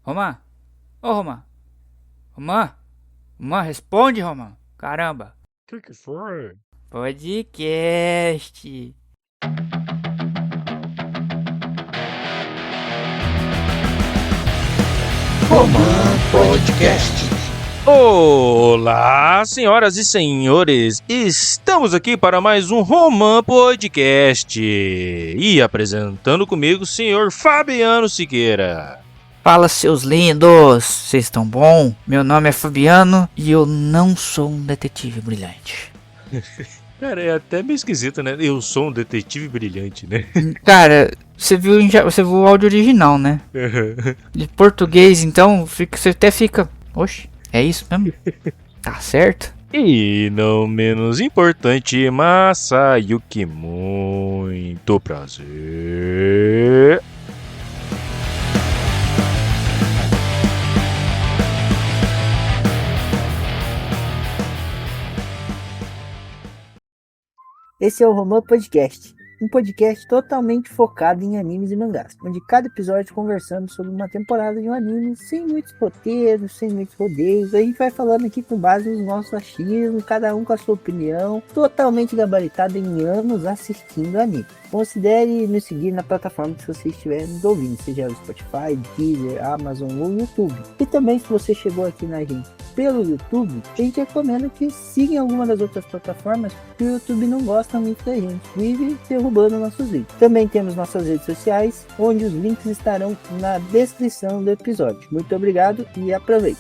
Romã? Ô, Romã? Romã? Romã, responde, Romã. Caramba. Que foi? Podcast. Romã Podcast. Olá, senhoras e senhores, estamos aqui para mais um Romã Podcast e apresentando comigo o senhor Fabiano Siqueira. Fala, seus lindos. Vocês estão bom? Meu nome é Fabiano e eu não sou um detetive brilhante. Cara, é até meio esquisito, né? Eu sou um detetive brilhante, né? Cara, você viu o áudio original, né? De português, então, você até fica... Oxe, é isso mesmo? Tá certo? E não menos importante, Masayuki, muito prazer. Esse é o Romã Podcast, um podcast totalmente focado em animes e mangás, onde cada episódio conversamos sobre uma temporada de um anime, sem muitos roteiros, sem muitos rodeios. A gente vai falando aqui com base nos nossos achismos, cada um com a sua opinião, totalmente gabaritado em anos assistindo anime. Considere nos seguir na plataforma que você estiver nos ouvindo, seja o Spotify, Deezer, Amazon ou YouTube. E também, se você chegou aqui na gente pelo YouTube, a gente recomenda que siga alguma das outras plataformas, porque o YouTube não gosta muito da gente, vive derrubando nossos vídeos. Também temos nossas redes sociais, onde os links estarão na descrição do episódio. Muito obrigado e aproveite!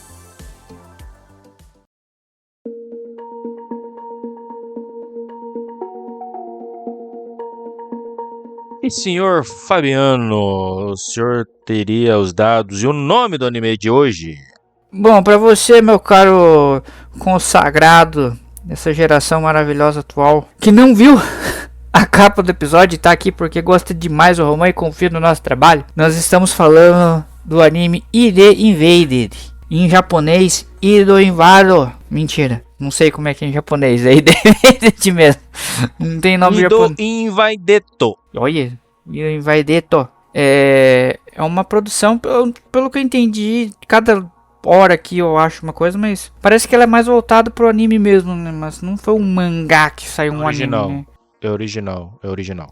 E senhor Fabiano, o senhor teria os dados e o nome do anime de hoje? Bom, pra você, meu caro consagrado dessa geração maravilhosa atual, que não viu a capa do episódio e tá aqui porque gosta demais do Romã e confia no nosso trabalho, nós estamos falando do anime ID Invaded. Em japonês, Ido Invado. Mentira, não sei como é que é em japonês, é ID Invaded mesmo. Não tem nome japonês. Ido Invaideto. Olha, Ido Invaideto. É uma produção, pelo que eu entendi, cada hora aqui eu acho uma coisa, mas parece que ela é mais voltada pro anime mesmo, né? Mas não foi um mangá que saiu um Original. anime, né? É original.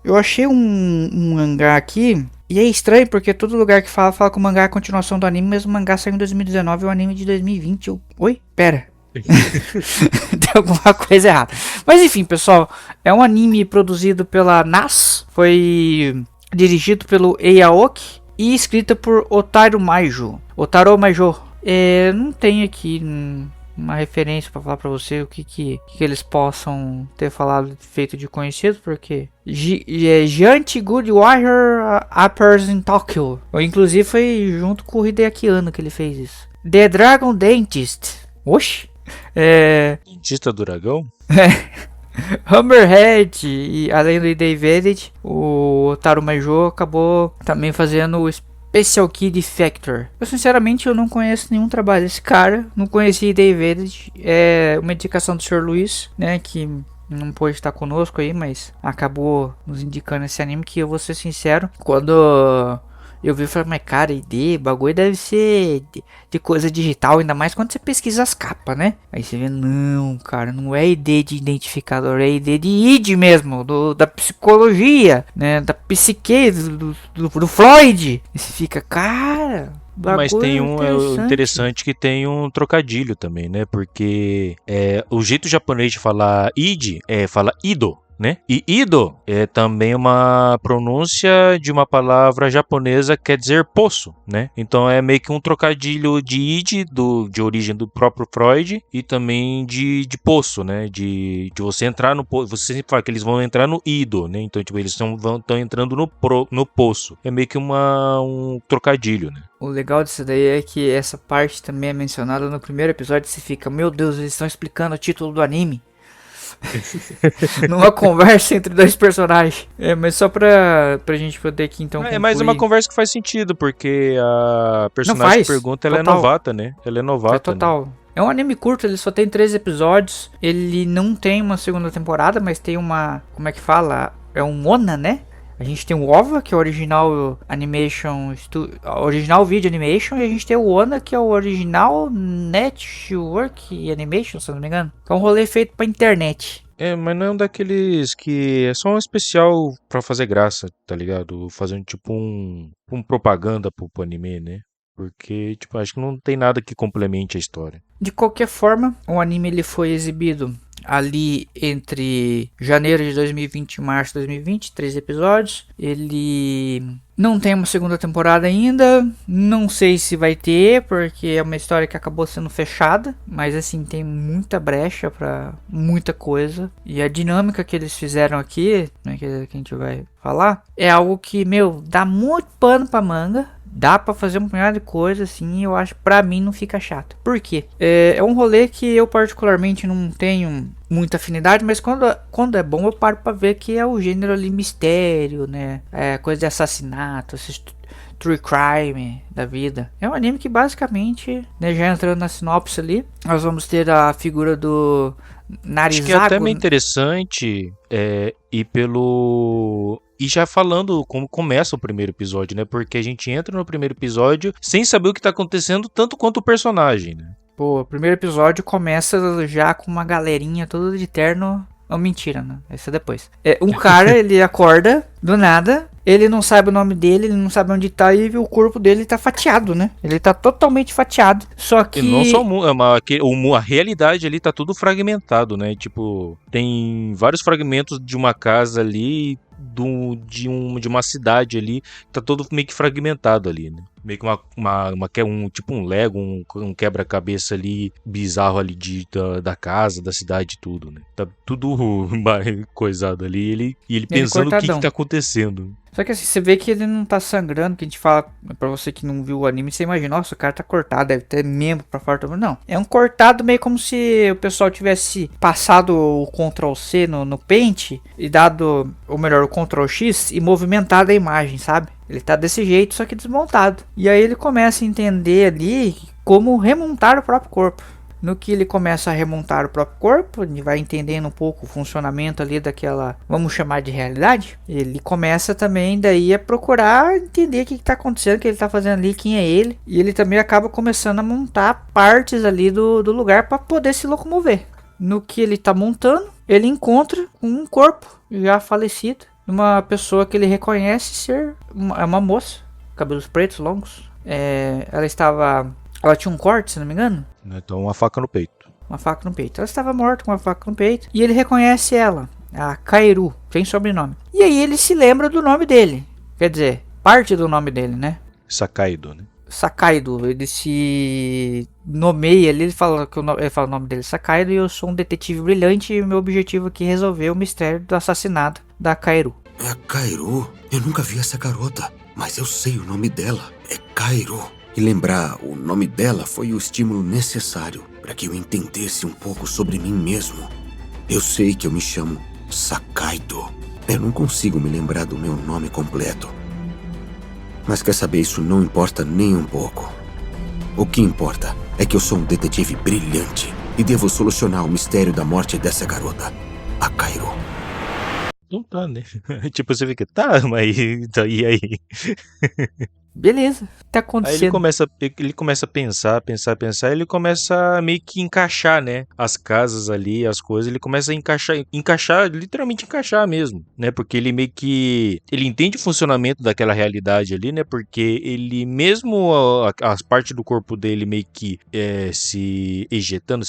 Eu achei um mangá aqui, e é estranho porque todo lugar que fala que o mangá é a continuação do anime, mas o mangá saiu em 2019 e o anime de 2020. Oi? Pera. Tem alguma coisa errada. Mas enfim, pessoal, é um anime produzido pela NAS, foi dirigido pelo Eiaoki e escrita por Otaro Maijo. Não tem aqui uma referência pra falar pra você o que eles possam ter falado, feito de conhecido, porque Giant Good Warrior Appears in Tokyo. Inclusive foi junto com o Hideaki Anno que ele fez isso. The Dragon Dentist. Oxi. Dentista do dragão? Hammerhead, e além do David, o Otaru Maijo acabou também fazendo o Special Kid Factor. Eu sinceramente eu não conheço nenhum trabalho desse cara, não conheci David, é uma indicação do Sr. Luiz, né, que não pôde estar conosco aí, mas acabou nos indicando esse anime, que eu vou ser sincero, quando eu vi, eu falei, mas cara, ID, bagulho deve ser de coisa digital, ainda mais quando você pesquisa as capas, né? Aí você vê, não, cara, não é ID de identificador, é ID de ID mesmo, da psicologia, né? Da psique, do Freud. E você fica, cara, Mas tem bagulho é interessante que tem um trocadilho também, né? Porque o jeito japonês de falar id fala ido, né? E ido é também uma pronúncia de uma palavra japonesa que quer dizer poço, né? Então é meio que um trocadilho de id, de origem do próprio Freud, e também de poço, né? De você entrar no poço. Você sempre fala que eles vão entrar no ido, né? Então, tipo, eles estão entrando no poço. É meio que um trocadilho, né? O legal disso daí é que essa parte também é mencionada no primeiro episódio. Você fica, meu Deus, eles estão explicando o título do anime numa conversa entre dois personagens. Mas só pra gente poder aqui então É mais uma conversa que faz sentido, porque a personagem que pergunta, ela total. é novata, né? Ela é novata. Total. Né? É um anime curto, ele só tem 13 episódios. Ele não tem uma segunda temporada, mas tem uma... Como é que fala? É um ONA, né? A gente tem o OVA, que é o Original Animation Original Video Animation, e a gente tem o ONA, que é o Original Network Animation, se eu não me engano. Que é um rolê feito pra internet. Mas não é um daqueles que é só um especial pra fazer graça, tá ligado? Fazendo tipo um propaganda pro anime, né? Porque, tipo, acho que não tem nada que complemente a história. De qualquer forma, o anime ele foi exibido ali entre janeiro de 2020 e março de 2020, 3 episódios. Ele não tem uma segunda temporada ainda, não sei se vai ter, porque é uma história que acabou sendo fechada, mas assim, tem muita brecha pra muita coisa. E a dinâmica que eles fizeram aqui, né, que a gente vai falar, é algo que, dá muito pano pra manga. Dá pra fazer um punhado de coisa assim, eu acho, pra mim não fica chato. Por quê? É um rolê que eu particularmente não tenho muita afinidade, mas quando é bom eu paro pra ver que é o gênero ali mistério, né? Coisa de assassinato, esses true crime da vida. É um anime que basicamente, né, já entrando na sinopse ali, nós vamos ter a figura do Narizago. Acho que é até meio interessante ir pelo... E já falando como começa o primeiro episódio, né? Porque a gente entra no primeiro episódio sem saber o que tá acontecendo, tanto quanto o personagem, né? Pô, o primeiro episódio começa já com uma galerinha toda de terno. Não, mentira, né? Esse é depois. Um cara, ele acorda do nada, ele não sabe o nome dele, ele não sabe onde tá e o corpo dele tá fatiado, né? Ele tá totalmente fatiado. Só que... E não só a realidade ali tá tudo fragmentado, né? Tipo, tem vários fragmentos de uma casa ali, de uma cidade ali, tá todo meio que fragmentado ali, né? Meio que tipo um Lego, um quebra-cabeça ali, bizarro ali da casa, da cidade, tudo, né? Tá tudo coisado ali, e ele pensando o que tá acontecendo. Só que assim, você vê que ele não tá sangrando, que a gente fala, pra você que não viu o anime, você imagina, nossa, o cara tá cortado, deve ter membro pra fora. Não, é um cortado meio como se o pessoal tivesse passado o Ctrl C no Paint e dado, ou melhor, o Ctrl X e movimentado a imagem, sabe? Ele tá desse jeito, só que desmontado. E aí ele começa a entender ali como remontar o próprio corpo. No que ele começa a remontar o próprio corpo, ele vai entendendo um pouco o funcionamento ali daquela, vamos chamar de realidade. Ele começa também daí a procurar entender o que está acontecendo, o que ele está fazendo ali, quem é ele. E ele também acaba começando a montar partes ali do lugar para poder se locomover. No que ele está montando, ele encontra um corpo já falecido, uma pessoa que ele reconhece ser uma moça, cabelos pretos longos. Ela tinha um corte, se não me engano. Então, uma faca no peito. Uma faca no peito. Ela estava morta com uma faca no peito. E ele reconhece ela, a Kaeru, sem sobrenome. E aí ele se lembra do nome dele. Quer dizer, parte do nome dele, né? Sakaido, né? Sakaido. Ele se nomeia ali. Ele fala o nome dele, Sakaido. E eu sou um detetive brilhante. E o meu objetivo aqui é resolver o mistério do assassinato da Kaeru. É a Kaeru? Eu nunca vi essa garota. Mas eu sei o nome dela. É Kaeru. E lembrar o nome dela foi o estímulo necessário para que eu entendesse um pouco sobre mim mesmo. Eu sei que eu me chamo Sakaido. Eu não consigo me lembrar do meu nome completo. Mas quer saber, isso não importa nem um pouco. O que importa é que eu sou um detetive brilhante e devo solucionar o mistério da morte dessa garota, a Kaeru. Não tá, né? Tipo, você fica, tá, mas e aí? Beleza, tá acontecendo. Aí ele começa a pensar, ele começa a meio que encaixar, né? As casas ali, as coisas, ele começa a encaixar, literalmente encaixar mesmo, né? Porque ele meio que... Ele entende o funcionamento daquela realidade ali, né? Porque ele mesmo, as partes do corpo dele meio que se ejetando,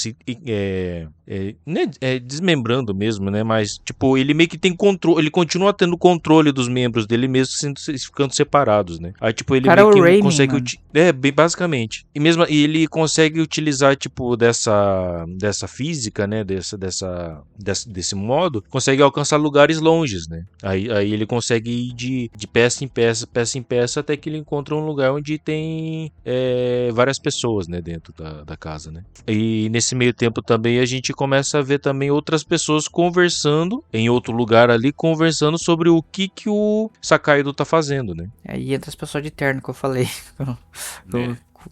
desmembrando mesmo, né? Mas, tipo, ele meio que tem controle, ele continua tendo controle dos membros dele mesmo ficando separados, né? Aí, tipo, ele cara, meio que Raimi, consegue... bem basicamente. E ele consegue utilizar, tipo, dessa física, né? Desse modo, consegue alcançar lugares longes, né? Aí ele consegue ir de peça em peça, até que ele encontra um lugar onde tem várias pessoas, né? Dentro da casa, né? E nesse meio tempo também a gente começa a ver também outras pessoas conversando em outro lugar ali, conversando sobre o que o Sakaido tá fazendo, né? Aí entra as pessoas de terno que eu falei.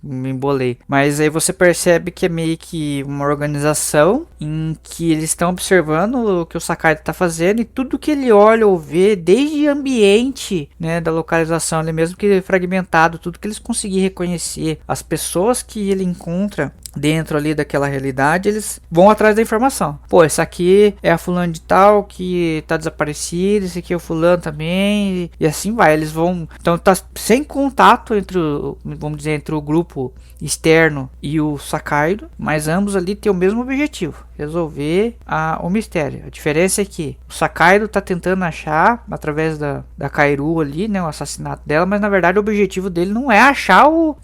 me embolei. Mas aí você percebe que é meio que uma organização em que eles estão observando o que o Sakaido tá fazendo e tudo que ele olha ou vê, desde ambiente, né, da localização ali mesmo que fragmentado, tudo que eles conseguirem reconhecer, as pessoas que ele encontra dentro ali daquela realidade, eles vão atrás da informação. Pô, esse aqui é a fulano de tal que tá desaparecido, esse aqui é o fulano também, e assim vai. Eles vão, então tá sem contato entre o, vamos dizer, entre o grupo externo e o Sakaido, mas ambos ali têm o mesmo objetivo, resolver o mistério. A diferença é que o Sakaido tá tentando achar, através da Kairu ali, né, o assassinato dela, mas na verdade o objetivo dele não é achar o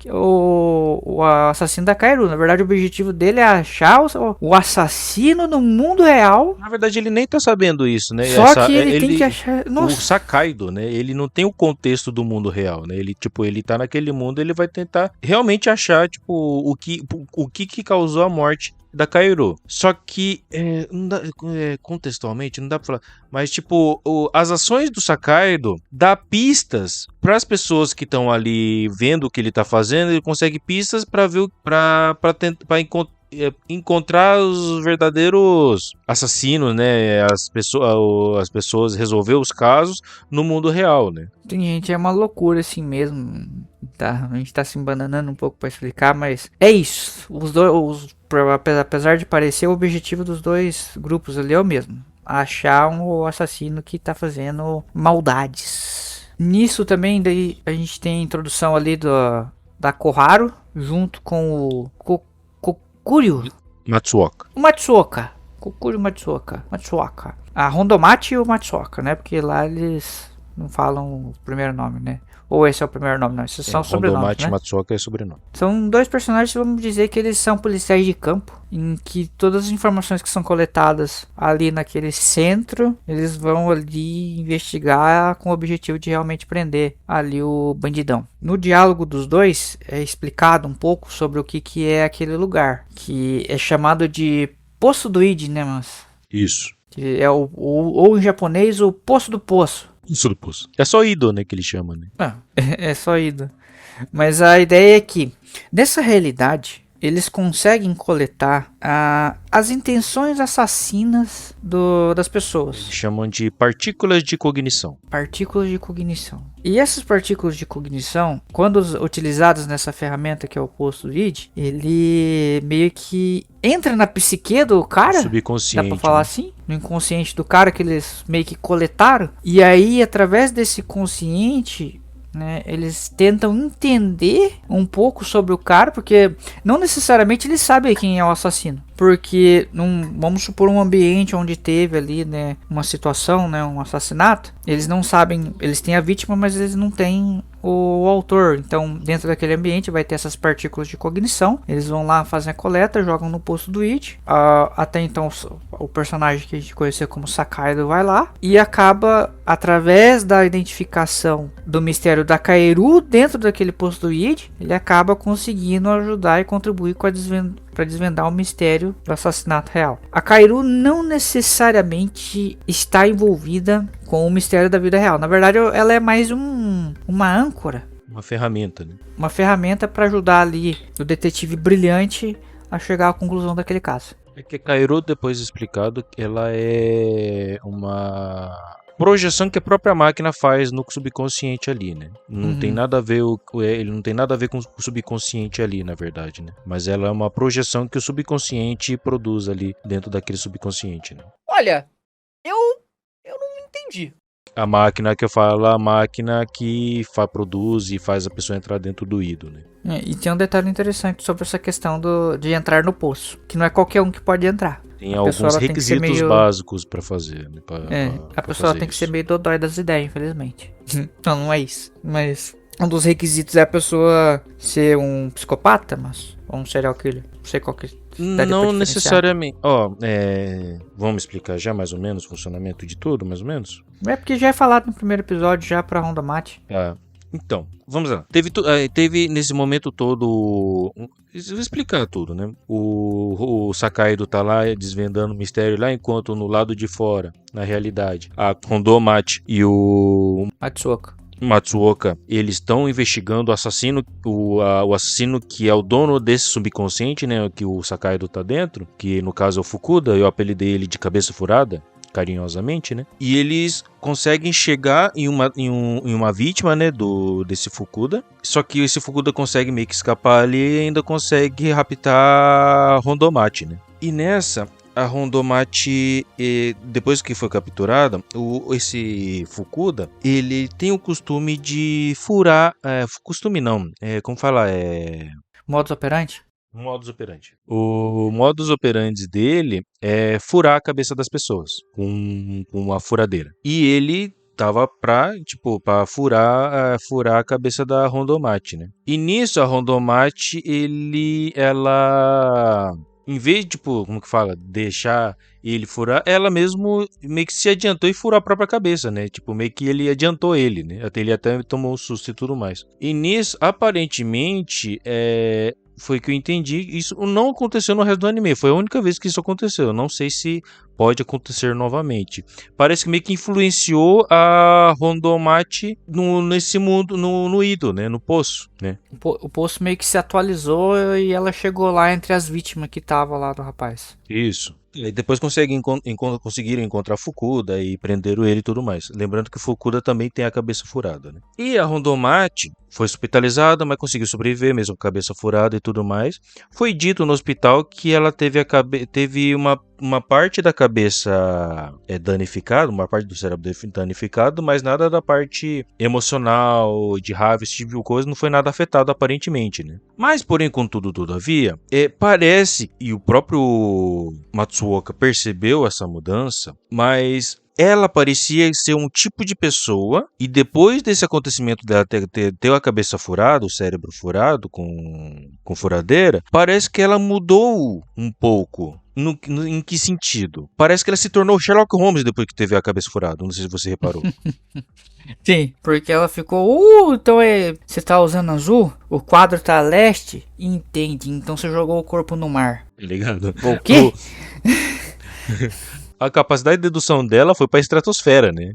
assassino da Kairu. Na verdade o objetivo dele é achar o assassino no mundo real. Na verdade, ele nem tá sabendo isso, né? Só que ele tem que achar... O Sakaido, né? Ele não tem o contexto do mundo real, né? Ele, tipo, ele tá naquele mundo, ele vai tentar realmente achar, tipo, o que causou a morte da Kairu. Só que, não dá, contextualmente, não dá pra falar, mas, tipo, as ações do Sakaido dá pistas para as pessoas que estão ali vendo o que ele tá fazendo. Ele consegue pistas para ver, para encontrar os verdadeiros assassinos, né? As pessoas resolver os casos no mundo real, né? Tem gente, é uma loucura assim mesmo. Tá, a gente tá se embananando um pouco pra explicar, mas é isso. Os dois, apesar de parecer, o objetivo dos dois grupos ali é o mesmo: achar o assassino que tá fazendo maldades. Nisso também daí a gente tem a introdução ali da Koharu junto com o Kuryu Matsuoka. O Matsuoka. Kokuri Matsuoka. A Hondomachi e o Matsuoka, né? Porque lá eles não falam o primeiro nome, né? Ou esse é o primeiro nome, não. Esses são sobrenomes, Hondomachi né? Matsuoka é sobrenome. São dois personagens, vamos dizer que eles são policiais de campo, em que todas as informações que são coletadas ali naquele centro, eles vão ali investigar com o objetivo de realmente prender ali o bandidão. No diálogo dos dois é explicado um pouco sobre o que é aquele lugar, que é chamado de Poço do Id, né, mas Isso. que é ou em japonês o Poço do Poço. Isso do poço. É só Ido, né, que ele chama, né? É só Ido. Mas a ideia é que, nessa realidade, eles conseguem coletar as intenções assassinas das pessoas. Eles chamam de partículas de cognição. Partículas de cognição. E essas partículas de cognição, quando utilizadas nessa ferramenta que é o Poço do Id, ele meio que entra na psique do cara. Subconsciente. Dá pra falar assim? No inconsciente do cara que eles meio que coletaram. E aí, através desse consciente, né, eles tentam entender um pouco sobre o cara, porque não necessariamente eles sabem quem é o assassino. Porque, vamos supor um ambiente onde teve ali, né, uma situação, né, um assassinato. Eles não sabem, eles têm a vítima, mas eles não têm o autor. Então, dentro daquele ambiente vai ter essas partículas de cognição. Eles vão lá, fazem a coleta, jogam no Poço do Id. Até então, o personagem que a gente conheceu como Sakaido vai lá e acaba, através da identificação do mistério da Kairu dentro daquele Poço do Id, ele acaba conseguindo ajudar e contribuir com para desvendar o mistério do assassinato real. A Kairu não necessariamente está envolvida com o mistério da vida real. Na verdade, ela é mais uma âncora. Uma ferramenta, né? Uma ferramenta para ajudar ali o detetive brilhante a chegar à conclusão daquele caso. É que a Kairu, depois explicado, ela é uma projeção que a própria máquina faz no subconsciente ali, né? Não tem nada a ver ele não tem nada a ver com o subconsciente ali, na verdade, né? Mas ela é uma projeção que o subconsciente produz ali dentro daquele subconsciente, né? Olha, eu não entendi. A máquina que eu falo, a máquina que produz e faz a pessoa entrar dentro do Ido, né? E tem um detalhe interessante sobre essa questão de entrar no poço, que não é qualquer um que pode entrar. Tem alguns requisitos básicos pra fazer, né? A pessoa tem que ser meio dodói das ideias, infelizmente. Então não é isso. Mas um dos requisitos é a pessoa ser um psicopata, ou um serial killer. Não sei qual que não necessariamente. Vamos explicar já mais ou menos o funcionamento de tudo, mais ou menos? É porque já é falado no primeiro episódio, já pra Hondomachi. Então, vamos lá. Teve nesse momento todo. Vou explicar tudo, né? O Sakaido tá lá desvendando o mistério lá, enquanto no lado de fora, na realidade, a Hondomachi e o Matsuoka, eles estão investigando o assassino, o assassino que é o dono desse subconsciente, né, que o Sakaido tá dentro, que no caso é o Fukuda, eu apelidei ele de cabeça furada, carinhosamente, né? E eles conseguem chegar em uma vítima, né, desse Fukuda. Só que esse Fukuda consegue meio que escapar ali e ainda consegue raptar a Rondomachi, né? E nessa, a Rondomachi, depois que foi capturada, esse Fukuda, ele tem o costume de furar... costume não, como falar? Modus operandi? Modus operandi. O modus operandi dele é furar a cabeça das pessoas com uma furadeira. E ele tava pra furar a cabeça da Rondomachi, né? E nisso a Rondomachi, ela em vez de, como que fala, deixar ele furar, ela mesmo meio que se adiantou e furou a própria cabeça, né? Tipo, meio que ele adiantou ele, né? Ele até tomou um susto e tudo mais. E nisso, aparentemente, foi que eu entendi, isso não aconteceu no resto do anime, foi a única vez que isso aconteceu, eu não sei se pode acontecer novamente. Parece que meio que influenciou a Rondomachi nesse mundo, no Ido, né, no poço, né. O poço meio que se atualizou e ela chegou lá entre as vítimas que tava lá do rapaz. Isso. E depois conseguiram encontrar Fukuda e prenderam ele e tudo mais. Lembrando que Fukuda também tem a cabeça furada, né? E a Rondomachi foi hospitalizada, mas conseguiu sobreviver, mesmo com a cabeça furada e tudo mais. Foi dito no hospital que ela teve uma parte da cabeça danificada, uma parte do cérebro danificado, mas nada da parte emocional, de raiva, esse tipo de coisa, não foi nada afetado aparentemente, né? Mas, porém, contudo, todavia, parece, e o próprio Matsuoka percebeu essa mudança, mas ela parecia ser um tipo de pessoa, e depois desse acontecimento dela ter a cabeça furada, o cérebro furado com furadeira, parece que ela mudou um pouco. Em que sentido? Parece que ela se tornou Sherlock Holmes depois que teve a cabeça furada, não sei se você reparou. Sim, porque ela ficou, então você tá usando azul? O quadro tá a leste? Entende, então você jogou o corpo no mar. Ligado? O quê? A capacidade de dedução dela foi pra estratosfera, né?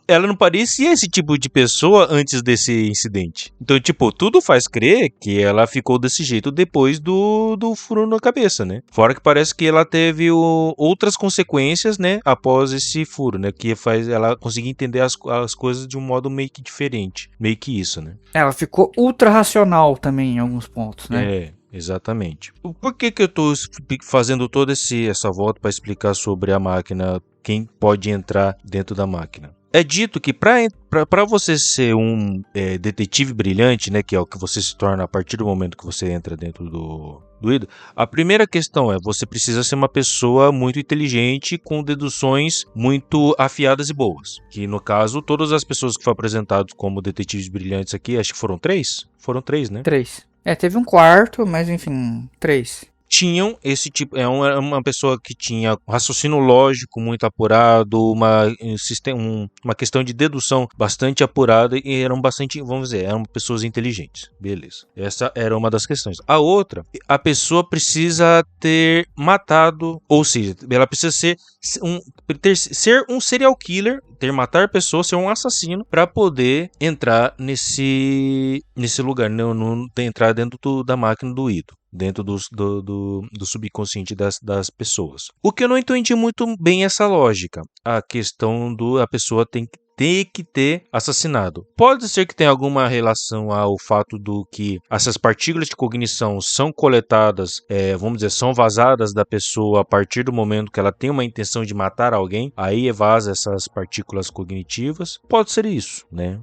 Ela não parecia esse tipo de pessoa antes desse incidente. Então, tipo, tudo faz crer que ela ficou desse jeito depois do furo na cabeça, né? Fora que parece que ela teve outras consequências, né? Após esse furo, né? Que faz ela conseguir entender as coisas de um modo meio que diferente. Meio que isso, né? Ela ficou ultra racional também em alguns pontos, né? Exatamente. Por que eu tô fazendo toda essa volta para explicar sobre a máquina, quem pode entrar dentro da máquina? É dito que para você ser um detetive brilhante, né, que é o que você se torna a partir do momento que você entra dentro do Ido, a primeira questão você precisa ser uma pessoa muito inteligente, com deduções muito afiadas e boas. Que no caso, todas as pessoas que foram apresentadas como detetives brilhantes aqui, acho que foram 3? Foram 3, né? 3. Teve um quarto, mas enfim, 3. Tinham esse tipo, uma pessoa que tinha um raciocínio lógico muito apurado, uma questão de dedução bastante apurada e eram bastante, vamos dizer, eram pessoas inteligentes. Beleza. Essa era uma das questões. A outra, a pessoa precisa ter matado, ou seja, ela precisa ser um serial killer, matar pessoas, ser um assassino para poder entrar nesse lugar, entrar dentro da máquina do Ido, dentro do subconsciente das pessoas. O que eu não entendi muito bem essa lógica, a questão a pessoa tem que ter assassinado. Pode ser que tenha alguma relação ao fato do que essas partículas de cognição são coletadas, vamos dizer, são vazadas da pessoa a partir do momento que ela tem uma intenção de matar alguém, aí vaza essas partículas cognitivas. Pode ser isso, né?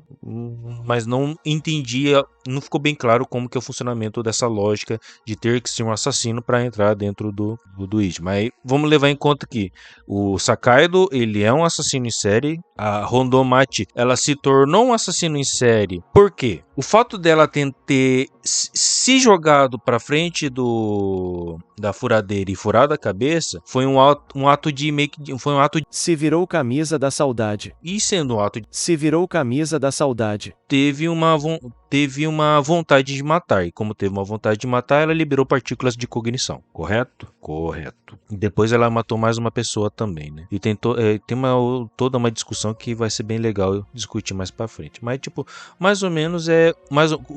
Mas não entendi, não ficou bem claro como que é o funcionamento dessa lógica de ter que ser um assassino para entrar dentro do Ido. Mas vamos levar em conta que o Sakaido, ele é um assassino em série, a Rondomachi, ela se tornou um assassino em série. Por quê? O fato dela ter se jogado pra frente da furadeira e furado a cabeça, foi um ato de meio que foi um ato de, Se virou camisa da saudade. e sendo um ato de, Se virou camisa da saudade. teve uma vontade de matar, e como teve uma vontade de matar, ela liberou partículas de cognição, correto? Correto. E depois ela matou mais uma pessoa também, né? E tem toda uma discussão que vai ser bem legal eu discutir mais pra frente. Mas, tipo, mais ou menos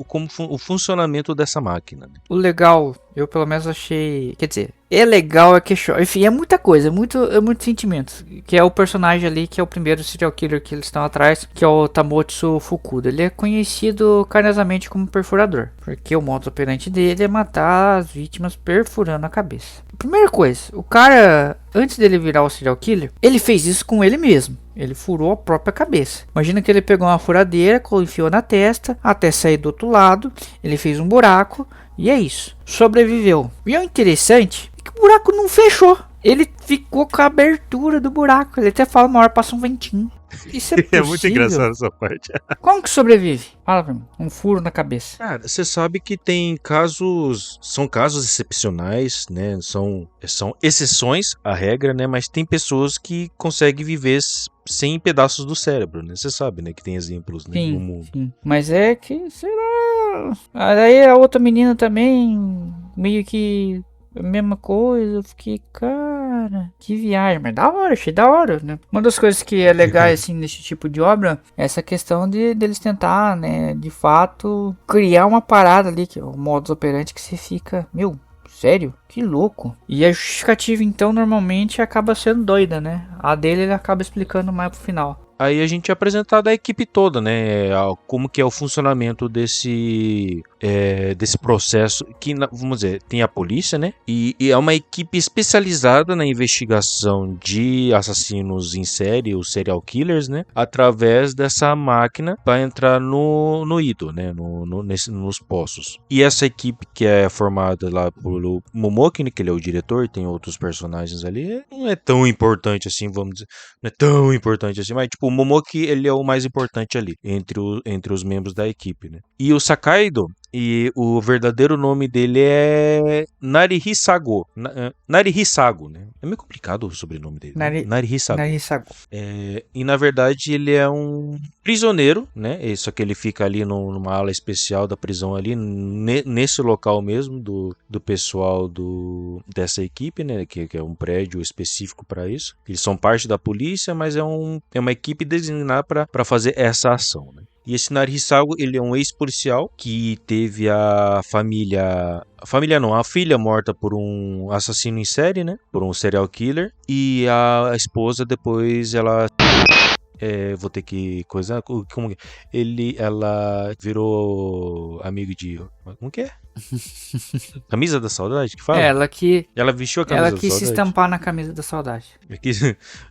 como o funcionamento dessa máquina, né? O legal, eu pelo menos achei. Quer dizer, é legal, é queixo. Enfim, é muita coisa, é muito sentimento. Que é o personagem ali, que é o primeiro serial killer que eles estão atrás, que é o Tamotsu Fukuda. Ele é conhecido carinhosamente como perfurador, porque o modus operandi dele é matar as vítimas perfurando a cabeça. Primeira coisa, o cara, antes dele virar o serial killer, ele fez isso com ele mesmo. Ele furou a própria cabeça. Imagina que ele pegou uma furadeira, enfiou na testa, até sair do outro lado. Ele fez um buraco e é isso. Sobreviveu. E o interessante é que o buraco não fechou. Ele ficou com a abertura do buraco. Ele até fala, uma hora passa um ventinho. Isso é possível? É muito engraçado essa parte. Como que sobrevive? Fala pra mim. Um furo na cabeça. Cara, você sabe que tem casos, são casos excepcionais, né? São exceções à regra, né? Mas tem pessoas que conseguem viver sem pedaços do cérebro, né? Você sabe, né? Que tem exemplos, né? No mundo. Sim. Mas é que, sei lá. Aí a outra menina também, meio que a mesma coisa. Eu fiquei, cara, que viagem. Mas da hora, achei da hora, né? Uma das coisas que é legal, assim, nesse tipo de obra, é essa questão deles tentar, né? De fato, criar uma parada ali, que é o modus operandi, que você fica, meu, sério? Que louco. E a justificativa, então, normalmente acaba sendo doida, né? A dele ele acaba explicando mais pro final. Aí a gente é apresentado a equipe toda, né? Como que é o funcionamento desse processo. Que, vamos dizer, tem a polícia, né? E é uma equipe especializada na investigação de assassinos em série, os serial killers, né? Através dessa máquina para entrar no IDO, né? Nos poços. E essa equipe que é formada lá pelo Momoki, né? Que ele é o diretor, tem outros personagens ali. Não é tão importante assim, vamos dizer. Não é tão importante assim, mas tipo, o Momoki, ele é o mais importante ali, entre os membros da equipe, né? E o Sakaido, e o verdadeiro nome dele é Narihisago. Narihisago, né? É meio complicado o sobrenome dele. Narihisago. E na verdade ele é um prisioneiro, né? Só que ele fica ali numa ala especial da prisão ali, nesse local mesmo do pessoal dessa equipe, né? Que é um prédio específico para isso. Eles são parte da polícia, mas é uma equipe designada para fazer essa ação, né? E esse Narihisago, ele é um ex-policial que teve a filha morta por um assassino em série, né? Por um serial killer. E a esposa depois, ela... vou ter que coisar... Ela virou amigo de... Como que é? Camisa da saudade que fala? Ela vestiu a camisa da saudade. Ela quis se estampar na camisa da saudade.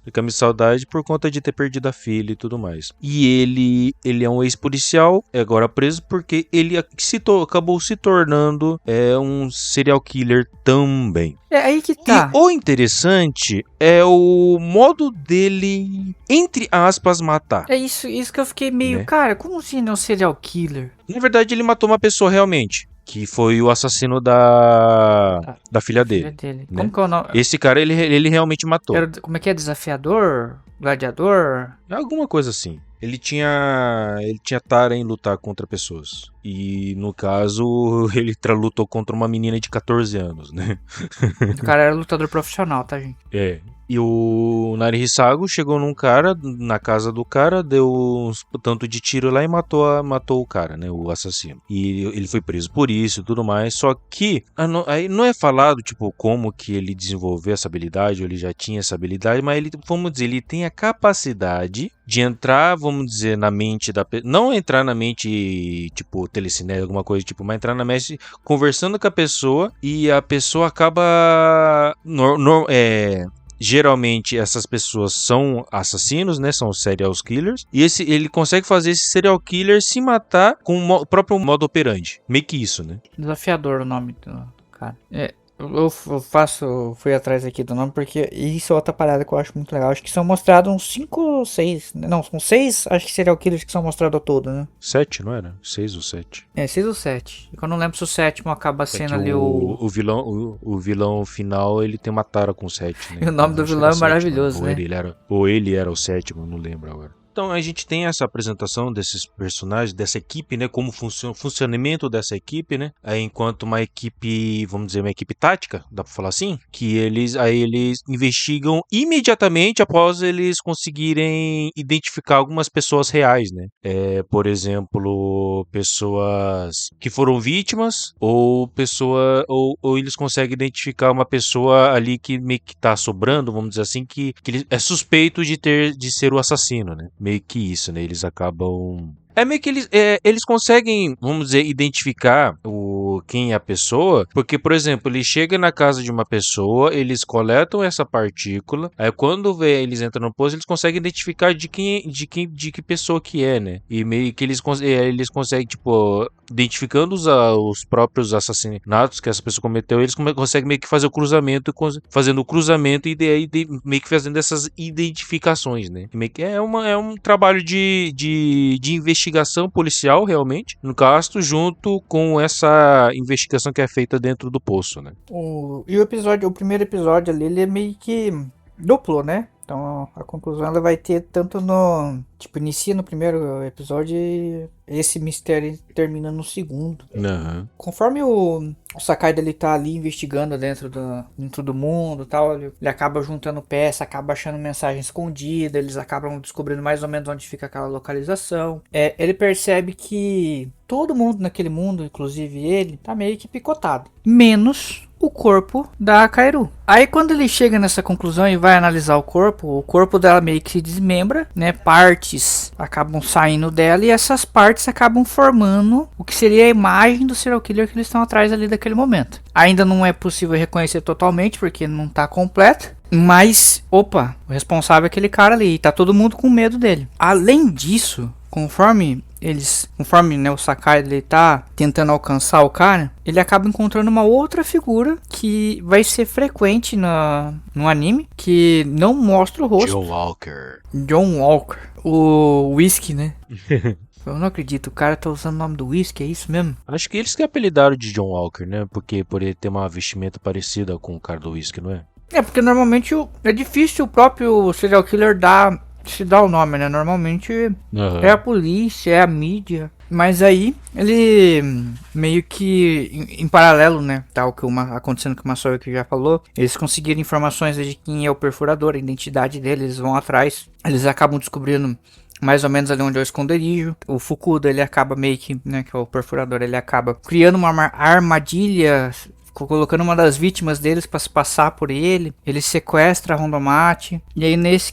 A camisa da saudade por conta de ter perdido a filha e tudo mais. E ele é um ex-policial, é agora preso porque ele acabou se tornando um serial killer também. É aí que tá. E o interessante é o modo dele, entre aspas, matar. É isso que eu fiquei meio... Né? Cara, como assim não é um serial killer? Na verdade, ele matou uma pessoa realmente. Que foi o assassino da filha dele. Né? Né? Como que é o nome? Esse cara, ele realmente matou. Como é que é? Desafiador? Gladiador? Alguma coisa assim. Ele tinha tara em lutar contra pessoas. E, no caso, ele lutou contra uma menina de 14 anos, né? O cara era lutador profissional, tá, gente? É. E o Narihisago chegou num cara, na casa do cara, deu um tanto de tiro lá e matou o cara, né? O assassino. E ele foi preso por isso e tudo mais. Só que aí não é falado, tipo, como que ele desenvolveu essa habilidade, ou ele já tinha essa habilidade, mas ele, vamos dizer, ele tem a capacidade de entrar, vamos dizer, na mente da pessoa. Não entrar na mente, tipo, telecinese, alguma coisa, tipo, mas entrar na mente conversando com a pessoa e a pessoa acaba. Geralmente essas pessoas são assassinos, né? São serial killers. E ele consegue fazer esse serial killer se matar com o próprio modo operandi. Meio que isso, né? Desafiador o nome do cara. Fui atrás aqui do nome porque isso é outra parada que eu acho muito legal. Acho que são mostrados uns 5 ou 6. Não, são 6, acho que serial killers que são mostrados ao todo, né? 7, não era? 6 ou 7. É, 6 ou 7. Eu não lembro se o sétimo acaba É sendo que ali o. o vilão final, ele tem uma tara com 7, né? E o nome do Acho que vilão era é 7, maravilhoso, ou né? ou ele era o 7º, não lembro agora. Então a gente tem essa apresentação desses personagens, dessa equipe, né? Como funciona o funcionamento dessa equipe, né? Aí, enquanto uma equipe, vamos dizer, uma equipe tática, dá pra falar assim, que eles investigam imediatamente após eles conseguirem identificar algumas pessoas reais, né? Por exemplo, pessoas que foram vítimas ou ou eles conseguem identificar uma pessoa ali que meio que tá sobrando, vamos dizer assim, que é suspeito de ser o assassino, né? Meio que isso, né? Eles acabam. É meio que eles conseguem, vamos dizer, identificar quem é a pessoa, porque, por exemplo, ele chega na casa de uma pessoa, eles coletam essa partícula, aí quando eles entram no posto, eles conseguem identificar de que pessoa que é, né? E meio que eles conseguem, tipo, identificando os próprios assassinatos que essa pessoa cometeu, eles conseguem meio que fazer o cruzamento, fazendo o cruzamento e daí meio que fazendo essas identificações, né? E meio que é um trabalho de investigação policial, realmente, no caso, junto com essa investigação que é feita dentro do poço, né? O primeiro episódio ali, ele é meio que duplo, né? Então a conclusão ela vai ter tanto no. Tipo, inicia no primeiro episódio e esse mistério termina no segundo. Uhum. Conforme o Sakai dele tá ali investigando dentro do mundo e tal, ele acaba juntando peça, acaba achando mensagem escondida, eles acabam descobrindo mais ou menos onde fica aquela localização. Ele percebe que todo mundo naquele mundo, inclusive ele, tá meio que picotado. Menos o corpo da Kaeru. Aí quando ele chega nessa conclusão e vai analisar o corpo dela meio que se desmembra, né? Partes acabam saindo dela e essas partes acabam formando o que seria a imagem do serial killer que eles estão atrás ali daquele momento. Ainda não é possível reconhecer totalmente porque não tá completo. Mas, opa, o responsável é aquele cara ali e tá todo mundo com medo dele. Além disso, conforme né, o Sakai ele tá tentando alcançar o cara, ele acaba encontrando uma outra figura que vai ser frequente no anime, que não mostra o rosto. John Walker. O Whisky, né? Eu não acredito, o cara tá usando o nome do Whisky, é isso mesmo? Acho que eles que apelidaram de John Walker, né? Porque por ele ter uma vestimenta parecida com o cara do Whisky, não é? É, porque normalmente é difícil o próprio serial killer se dar o nome, né? Normalmente é a polícia, é a mídia. Mas aí, ele meio que, em paralelo, né? Tal que acontecendo que o Masaoka que já falou, eles conseguiram informações de quem é o perfurador, a identidade dele, eles vão atrás. Eles acabam descobrindo mais ou menos ali onde é o esconderijo. O Fukuda, ele acaba meio que, né? Que é o perfurador, ele acaba criando uma armadilha, colocando uma das vítimas deles para se passar por ele. Ele sequestra a Rondomate. E aí nesse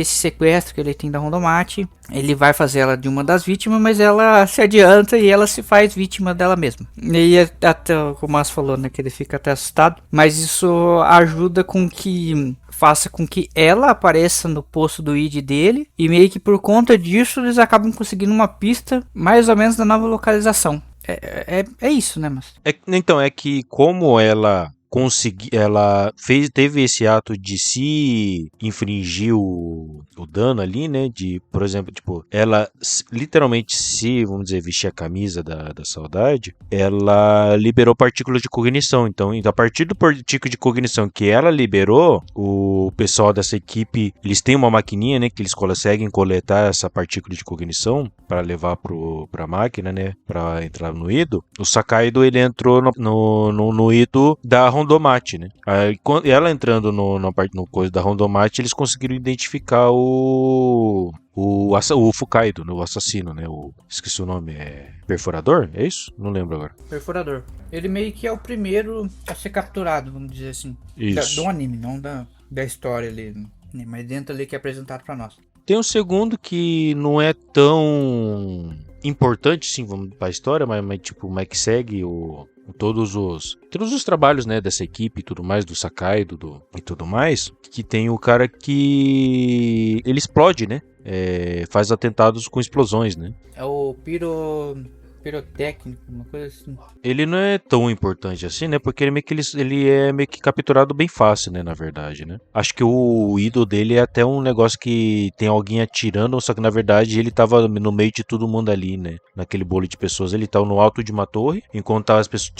sequestro que ele tem da Rondomate, ele vai fazer ela de uma das vítimas, mas ela se adianta e ela se faz vítima dela mesma. E aí até o Mas falou, né, que ele fica até assustado. Mas isso ajuda faça com que ela apareça no posto do ID dele. E meio que por conta disso eles acabam conseguindo uma pista mais ou menos da nova localização. É isso, né, mas... Então, é que como ela teve esse ato de se infringir o dano ali, né? De, por exemplo, tipo, ela literalmente vamos dizer, vestir a camisa da saudade, ela liberou partículas de cognição. Então, a partir do partícula de cognição que ela liberou, o pessoal dessa equipe, eles têm uma maquininha, né? Que eles conseguem coletar essa partícula de cognição para levar pra máquina, né? Para entrar no Ido. O Sakaido, ele entrou no Ido da Rondomate, né? Aí, ela entrando no coisa da Rondomate, eles conseguiram identificar o Fukaido, né? O assassino, né? Esqueci o nome, Perfurador? É isso? Não lembro agora. Perfurador. Ele meio que é o primeiro a ser capturado, vamos dizer assim. Isso. Do anime, não da história ali, né? Mas dentro ali que é apresentado pra nós. Tem um segundo que não é tão importante, sim, vamos pra história, mas tipo, como é que segue todos os trabalhos, né, dessa equipe e tudo mais, do Sakai e tudo mais, que tem o cara que ele explode, né, faz atentados com explosões, né. É o pirotécnico, uma coisa assim. Ele não é tão importante assim, né? Porque ele é meio que capturado bem fácil, né? Na verdade, né? Acho que o ídolo dele é até um negócio que tem alguém atirando, só que na verdade ele tava no meio de todo mundo ali, né? Naquele bolo de pessoas. Ele tava no alto de uma torre, enquanto as pessoas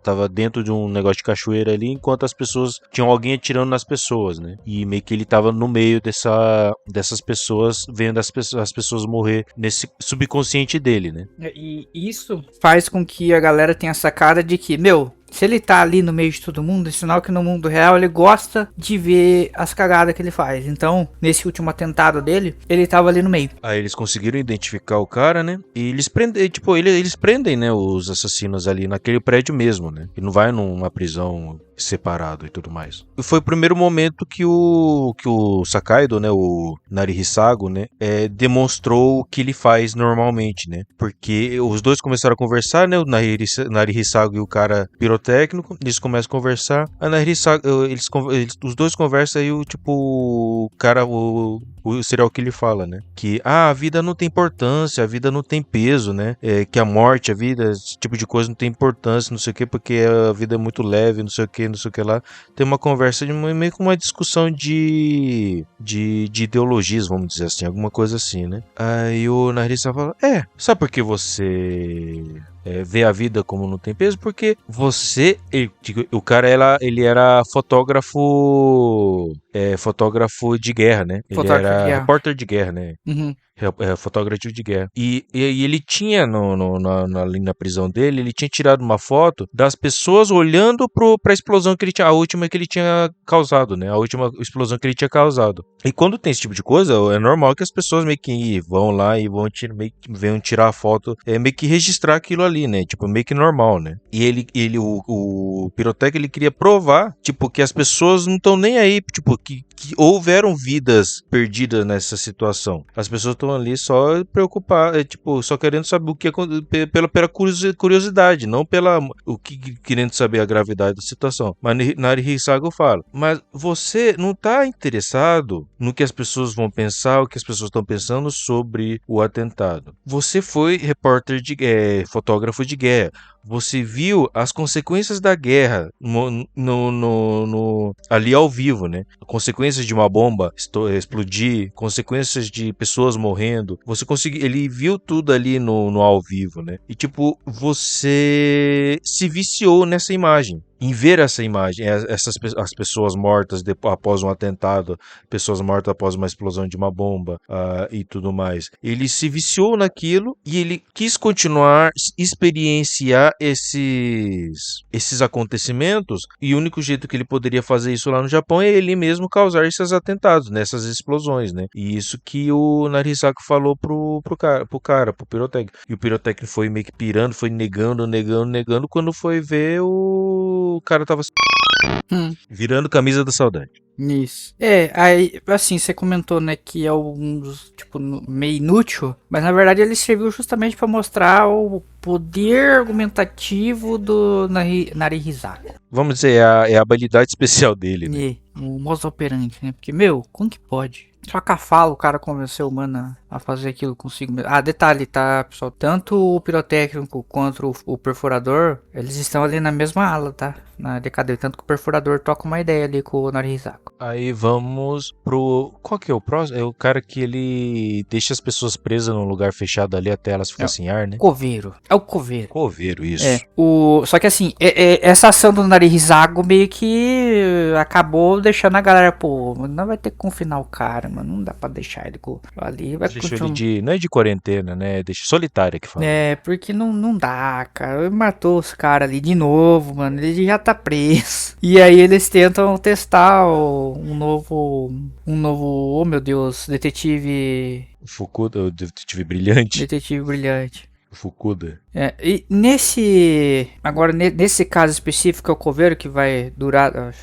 tava dentro de um negócio de cachoeira ali, enquanto as pessoas tinham alguém atirando nas pessoas, né? E meio que ele tava no meio dessas pessoas, vendo as pessoas morrer nesse subconsciente dele, né? E isso faz com que a galera tenha a sacada de que, meu, se ele tá ali no meio de todo mundo, é sinal que no mundo real ele gosta de ver as cagadas que ele faz. Então, nesse último atentado dele, ele tava ali no meio. Aí eles conseguiram identificar o cara, né? E eles prendem, tipo, eles prendem, né, os assassinos ali naquele prédio mesmo, né? E não vai numa prisão separado e tudo mais. E foi o primeiro momento que o Sakaido, né, o Narihisago, né, demonstrou o que ele faz normalmente, né? Porque os dois começaram a conversar, né? O Narihisago e o cara pirotécnico, eles começam a conversar. A Narihisago, os dois conversam e o cara, o serial killer fala, né? Que a vida não tem importância, a vida não tem peso, né? Que a morte, a vida, esse tipo de coisa não tem importância, não sei o que, porque a vida é muito leve, não sei o que lá. Tem uma conversa meio que uma discussão de ideologias, vamos dizer assim, alguma coisa assim, né? Aí o Narissa fala, sabe por que você vê a vida como não tem peso? Porque o cara ele era fotógrafo de guerra, né? Ele Fotógrafo de era guerra. repórter de guerra, né? Uhum. Fotógrafo de guerra. E ele tinha, ali na prisão dele, ele tinha tirado uma foto das pessoas olhando pra explosão que ele tinha, a última que ele tinha causado, né? A última explosão que ele tinha causado. E quando tem esse tipo de coisa, é normal que as pessoas meio que vão lá e venham tirar a foto, meio que registrar aquilo ali, né? Tipo, meio que normal, né? E o Pirotec, ele queria provar, tipo, que as pessoas não estão nem aí, tipo, que houveram vidas perdidas nessa situação. As pessoas estão ali só preocupadas, só querendo saber o que pela curiosidade, não querendo saber a gravidade da situação. Mas Narihisago fala, mas você não está interessado no que as pessoas vão pensar, o que as pessoas estão pensando sobre o atentado. Você foi fotógrafo de guerra. Você viu as consequências da guerra ali ao vivo, né? Consequências de uma bomba explodir, consequências de pessoas morrendo. Ele viu tudo ali no ao vivo, né? E você se viciou nessa imagem. Em ver essa imagem, as pessoas mortas após um atentado, pessoas mortas após uma explosão de uma bomba e tudo mais. Ele se viciou naquilo e ele quis continuar experienciar esses acontecimentos, e o único jeito que ele poderia fazer isso lá no Japão é ele mesmo causar esses atentados, nessas explosões, né? E isso que o Narihisaku falou pro pirotécnico. E o pirotécnico foi meio que pirando, foi negando, quando foi ver o cara tava virando camisa da saudade. Isso. Aí, assim, você comentou, né, que é um dos, meio inútil, mas na verdade ele serviu justamente pra mostrar o poder argumentativo do Narihisaku. Vamos dizer, é a habilidade especial dele, né? O modus operandi, né? Porque, meu, como que pode? Só com a fala o cara convenceu o humano a fazer aquilo consigo mesmo. Detalhe, tá, pessoal? Tanto o pirotécnico quanto o perfurador, eles estão ali na mesma ala, tá? Na DKD. Tanto que o perfurador toca uma ideia ali com o Narihisaku. Aí vamos pro... Qual que é o próximo? É o cara que ele deixa as pessoas presas num lugar fechado ali até elas ficarem sem ar, né? Coveiro. É o coveiro. Coveiro, isso. Só que assim, essa ação do Narihisaku meio que acabou deixando a galera, pô, não vai ter que confinar o cara, mano, não dá pra deixar ele ali, vai Deixou continuar. ele não é de quarentena, né? Deixa solitária que fala. Porque não dá, cara, ele matou os caras ali de novo, mano, ele já tá preso. E aí eles tentam testar um novo, oh meu Deus, detetive Fukuda, o detetive brilhante. Fukuda. E nesse caso específico, é o coveiro que vai durar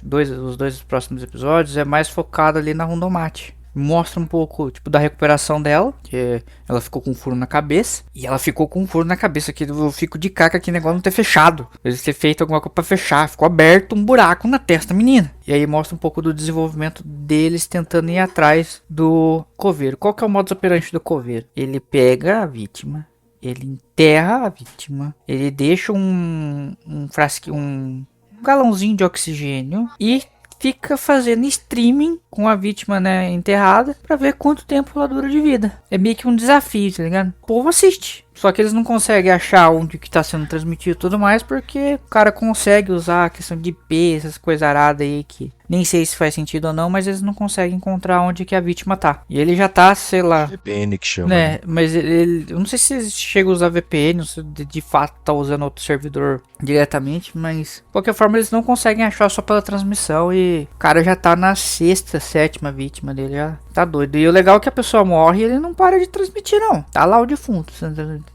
os dois próximos episódios, é mais focado ali na Rondomate. Mostra um pouco, da recuperação dela, que ela ficou com um furo na cabeça, e ela ficou com um furo na cabeça, que eu fico de caca que negócio não ter fechado. Eles ter feito alguma coisa pra fechar, ficou aberto um buraco na testa da menina. E aí mostra um pouco do desenvolvimento deles tentando ir atrás do coveiro. Qual que é o modus operandi do coveiro? Ele pega a vítima, Ele enterra a vítima, ele deixa um frasquinho, um galãozinho de oxigênio e fica fazendo streaming com a vítima, né, enterrada, pra ver quanto tempo ela dura de vida. É meio que um desafio, tá ligado? O povo assiste. Só que eles não conseguem achar onde que tá sendo transmitido e tudo mais, porque o cara consegue usar a questão de IP, essas coisas aradas aí que nem sei se faz sentido ou não, mas eles não conseguem encontrar onde que a vítima tá. E ele já tá, sei lá, VPN que chama. né? Mas eu não sei se ele chega a usar VPN, ou se de fato tá usando outro servidor diretamente, mas de qualquer forma eles não conseguem achar só pela transmissão e o cara já tá na sexta, sétima vítima dele, já tá doido. E o legal é que a pessoa morre e ele não para de transmitir não. Tá lá o defunto,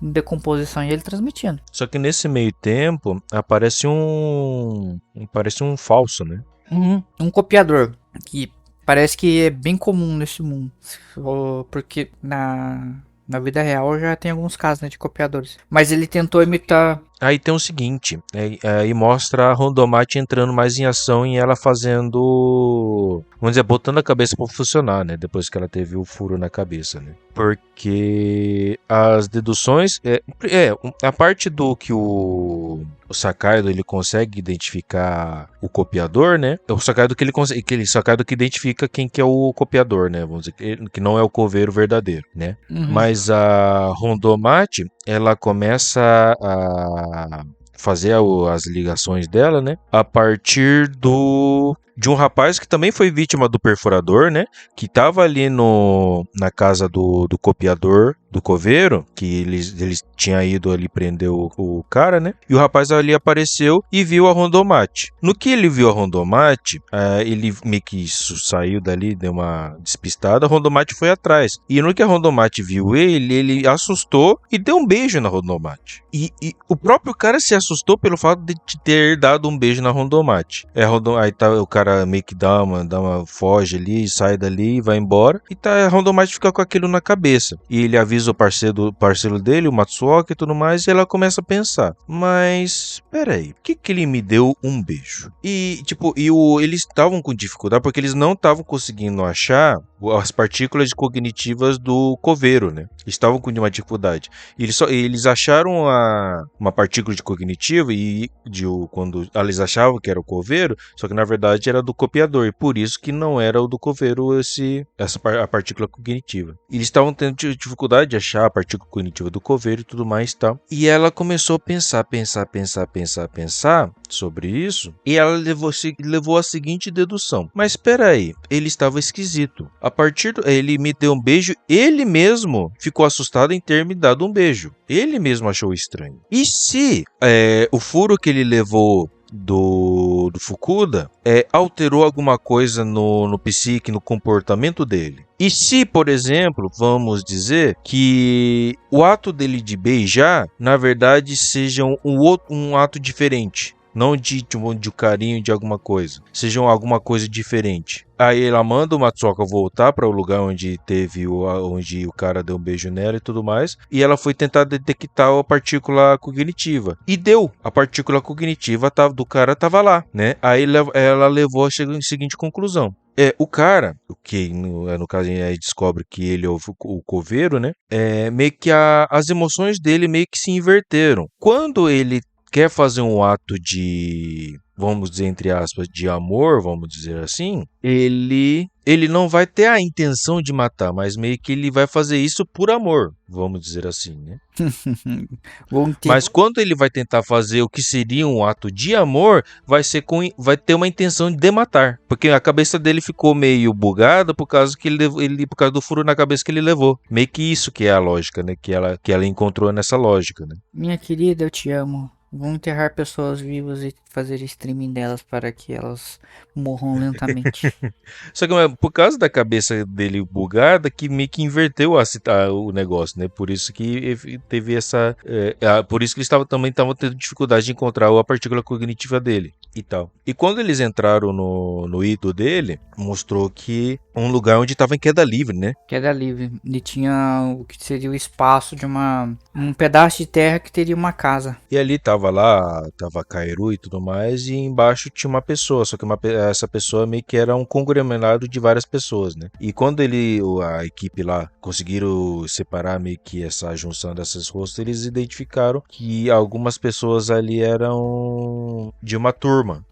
em decomposição e ele transmitindo. Só que nesse meio tempo aparece parece um falso, né? Um copiador que parece que é bem comum nesse mundo, porque na vida real já tem alguns casos, né, de copiadores, mas ele tentou imitar. Aí tem o seguinte, aí mostra a Rondomate entrando mais em ação e ela fazendo, vamos dizer, botando a cabeça para funcionar, né? Depois que ela teve o furo na cabeça, né? Porque as deduções, a parte do que o Sakaido ele consegue identificar o copiador, né? O Sakaido que ele consegue, Sakaido que identifica quem que é o copiador, né? Vamos dizer que não é o coveiro verdadeiro, né? Mas a Rondomate, ela começa a fazer as ligações dela, né? A partir de um rapaz que também foi vítima do perfurador, né? Que tava ali na casa do copiador, do coveiro, que eles tinham ido ali prender o cara, né? E o rapaz ali apareceu e viu a Rondomate. No que ele viu a Rondomate, ele meio que saiu dali, deu uma despistada, a Rondomate foi atrás. E no que a Rondomate viu ele assustou e deu um beijo na Rondomate. E o próprio cara se assustou pelo fato de ter dado um beijo na Rondomate. Aí tá, o cara meio que dá uma foge ali, sai dali, vai embora. E a Rondomate fica com aquilo na cabeça. E ele avisa o parceiro dele, o Matsuoka e tudo mais, e ela começa a pensar, mas peraí, por que ele me deu um beijo? E eles estavam com dificuldade porque eles não estavam conseguindo achar as partículas cognitivas do coveiro, né? Estavam com uma dificuldade. Eles acharam uma partícula de cognitiva quando eles achavam que era o coveiro, só que na verdade era do copiador, e por isso que não era o do coveiro a partícula cognitiva. Eles estavam tendo dificuldade de achar a partícula cognitiva do coveiro e tudo mais, tá? E ela começou a pensar sobre isso, e ela levou a seguinte dedução: mas espera aí, ele estava esquisito. Ele me deu um beijo, ele mesmo ficou assustado em ter me dado um beijo. Ele mesmo achou estranho. E se o furo que ele levou do Fukuda alterou alguma coisa no psique, no comportamento dele? E se, por exemplo, vamos dizer que o ato dele de beijar, na verdade, seja um ato diferente? Não de carinho de alguma coisa. Sejam alguma coisa diferente. Aí ela manda o Matsuoka voltar para o lugar onde onde o cara deu um beijo nela e tudo mais. E ela foi tentar detectar a partícula cognitiva. E deu. A partícula cognitiva do cara tava lá, né? Aí ela levou a seguinte conclusão. O cara, que no caso aí descobre que ele é o coveiro, né? Meio que as emoções dele meio que se inverteram. Quando ele quer fazer um ato de, vamos dizer, entre aspas, de amor, vamos dizer assim, ele não vai ter a intenção de matar, mas meio que ele vai fazer isso por amor, vamos dizer assim, né? Mas quando ele vai tentar fazer o que seria um ato de amor, vai ter uma intenção de matar, porque a cabeça dele ficou meio bugada por causa por causa do furo na cabeça que ele levou. Meio que isso que é a lógica, né? Que ela encontrou nessa lógica, né? Minha querida, eu te amo. Vou enterrar pessoas vivas e fazer streaming delas para que elas morram lentamente. Só que por causa da cabeça dele bugada, que meio que inverteu o negócio, né? Por isso que teve essa... por isso que eles também estavam tendo dificuldade de encontrar a partícula cognitiva dele e tal. E quando eles entraram no Ido dele, mostrou que um lugar onde tava em queda livre, né? Queda livre. E tinha o que seria o espaço de um pedaço de terra que teria uma casa. E ali tava Kairu e tudo mais, e embaixo tinha uma pessoa, só que essa pessoa meio que era um conglomerado de várias pessoas, né? E quando a equipe lá conseguiram separar meio que essa junção dessas rostos, eles identificaram que algumas pessoas ali eram de uma turma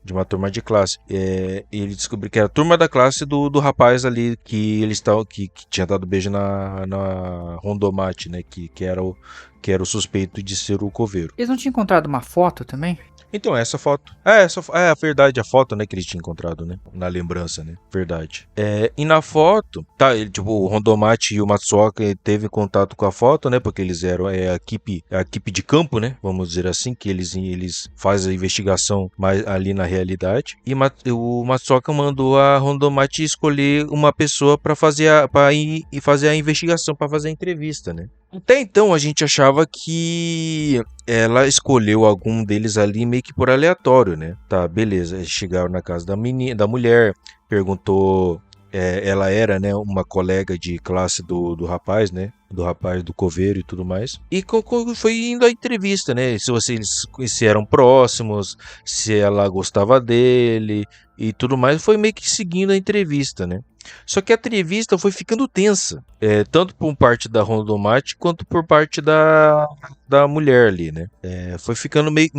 de classe. E ele descobriu que era a turma da classe do rapaz ali que eles estavam que tinha dado beijo na Rondomate, né? Que era o suspeito de ser o coveiro. Eles não tinham encontrado uma foto também? Então, essa foto. É a verdade, a foto, né, que eles tinham encontrado, né? Na lembrança, né? Verdade. E na foto, tá, o Rondomate e o Matsuoka teve contato com a foto, né? Porque eles eram a equipe de campo, né? Vamos dizer assim, que eles fazem a investigação mais ali na realidade. E o Matsuoka mandou a Rondomate escolher uma pessoa para ir e fazer a investigação, para fazer a entrevista, né? Até então a gente achava que ela escolheu algum deles ali meio que por aleatório, né? Tá, beleza. Eles chegaram na casa da mulher, perguntou. Ela era, né, uma colega de classe do rapaz, né? Do rapaz do coveiro e tudo mais. E foi indo à entrevista, né? Se eram próximos, se ela gostava dele e tudo mais. Foi meio que seguindo a entrevista, né? Só que a entrevista foi ficando tensa, tanto por parte da Rondomate quanto por parte da mulher ali, né? Foi ficando meio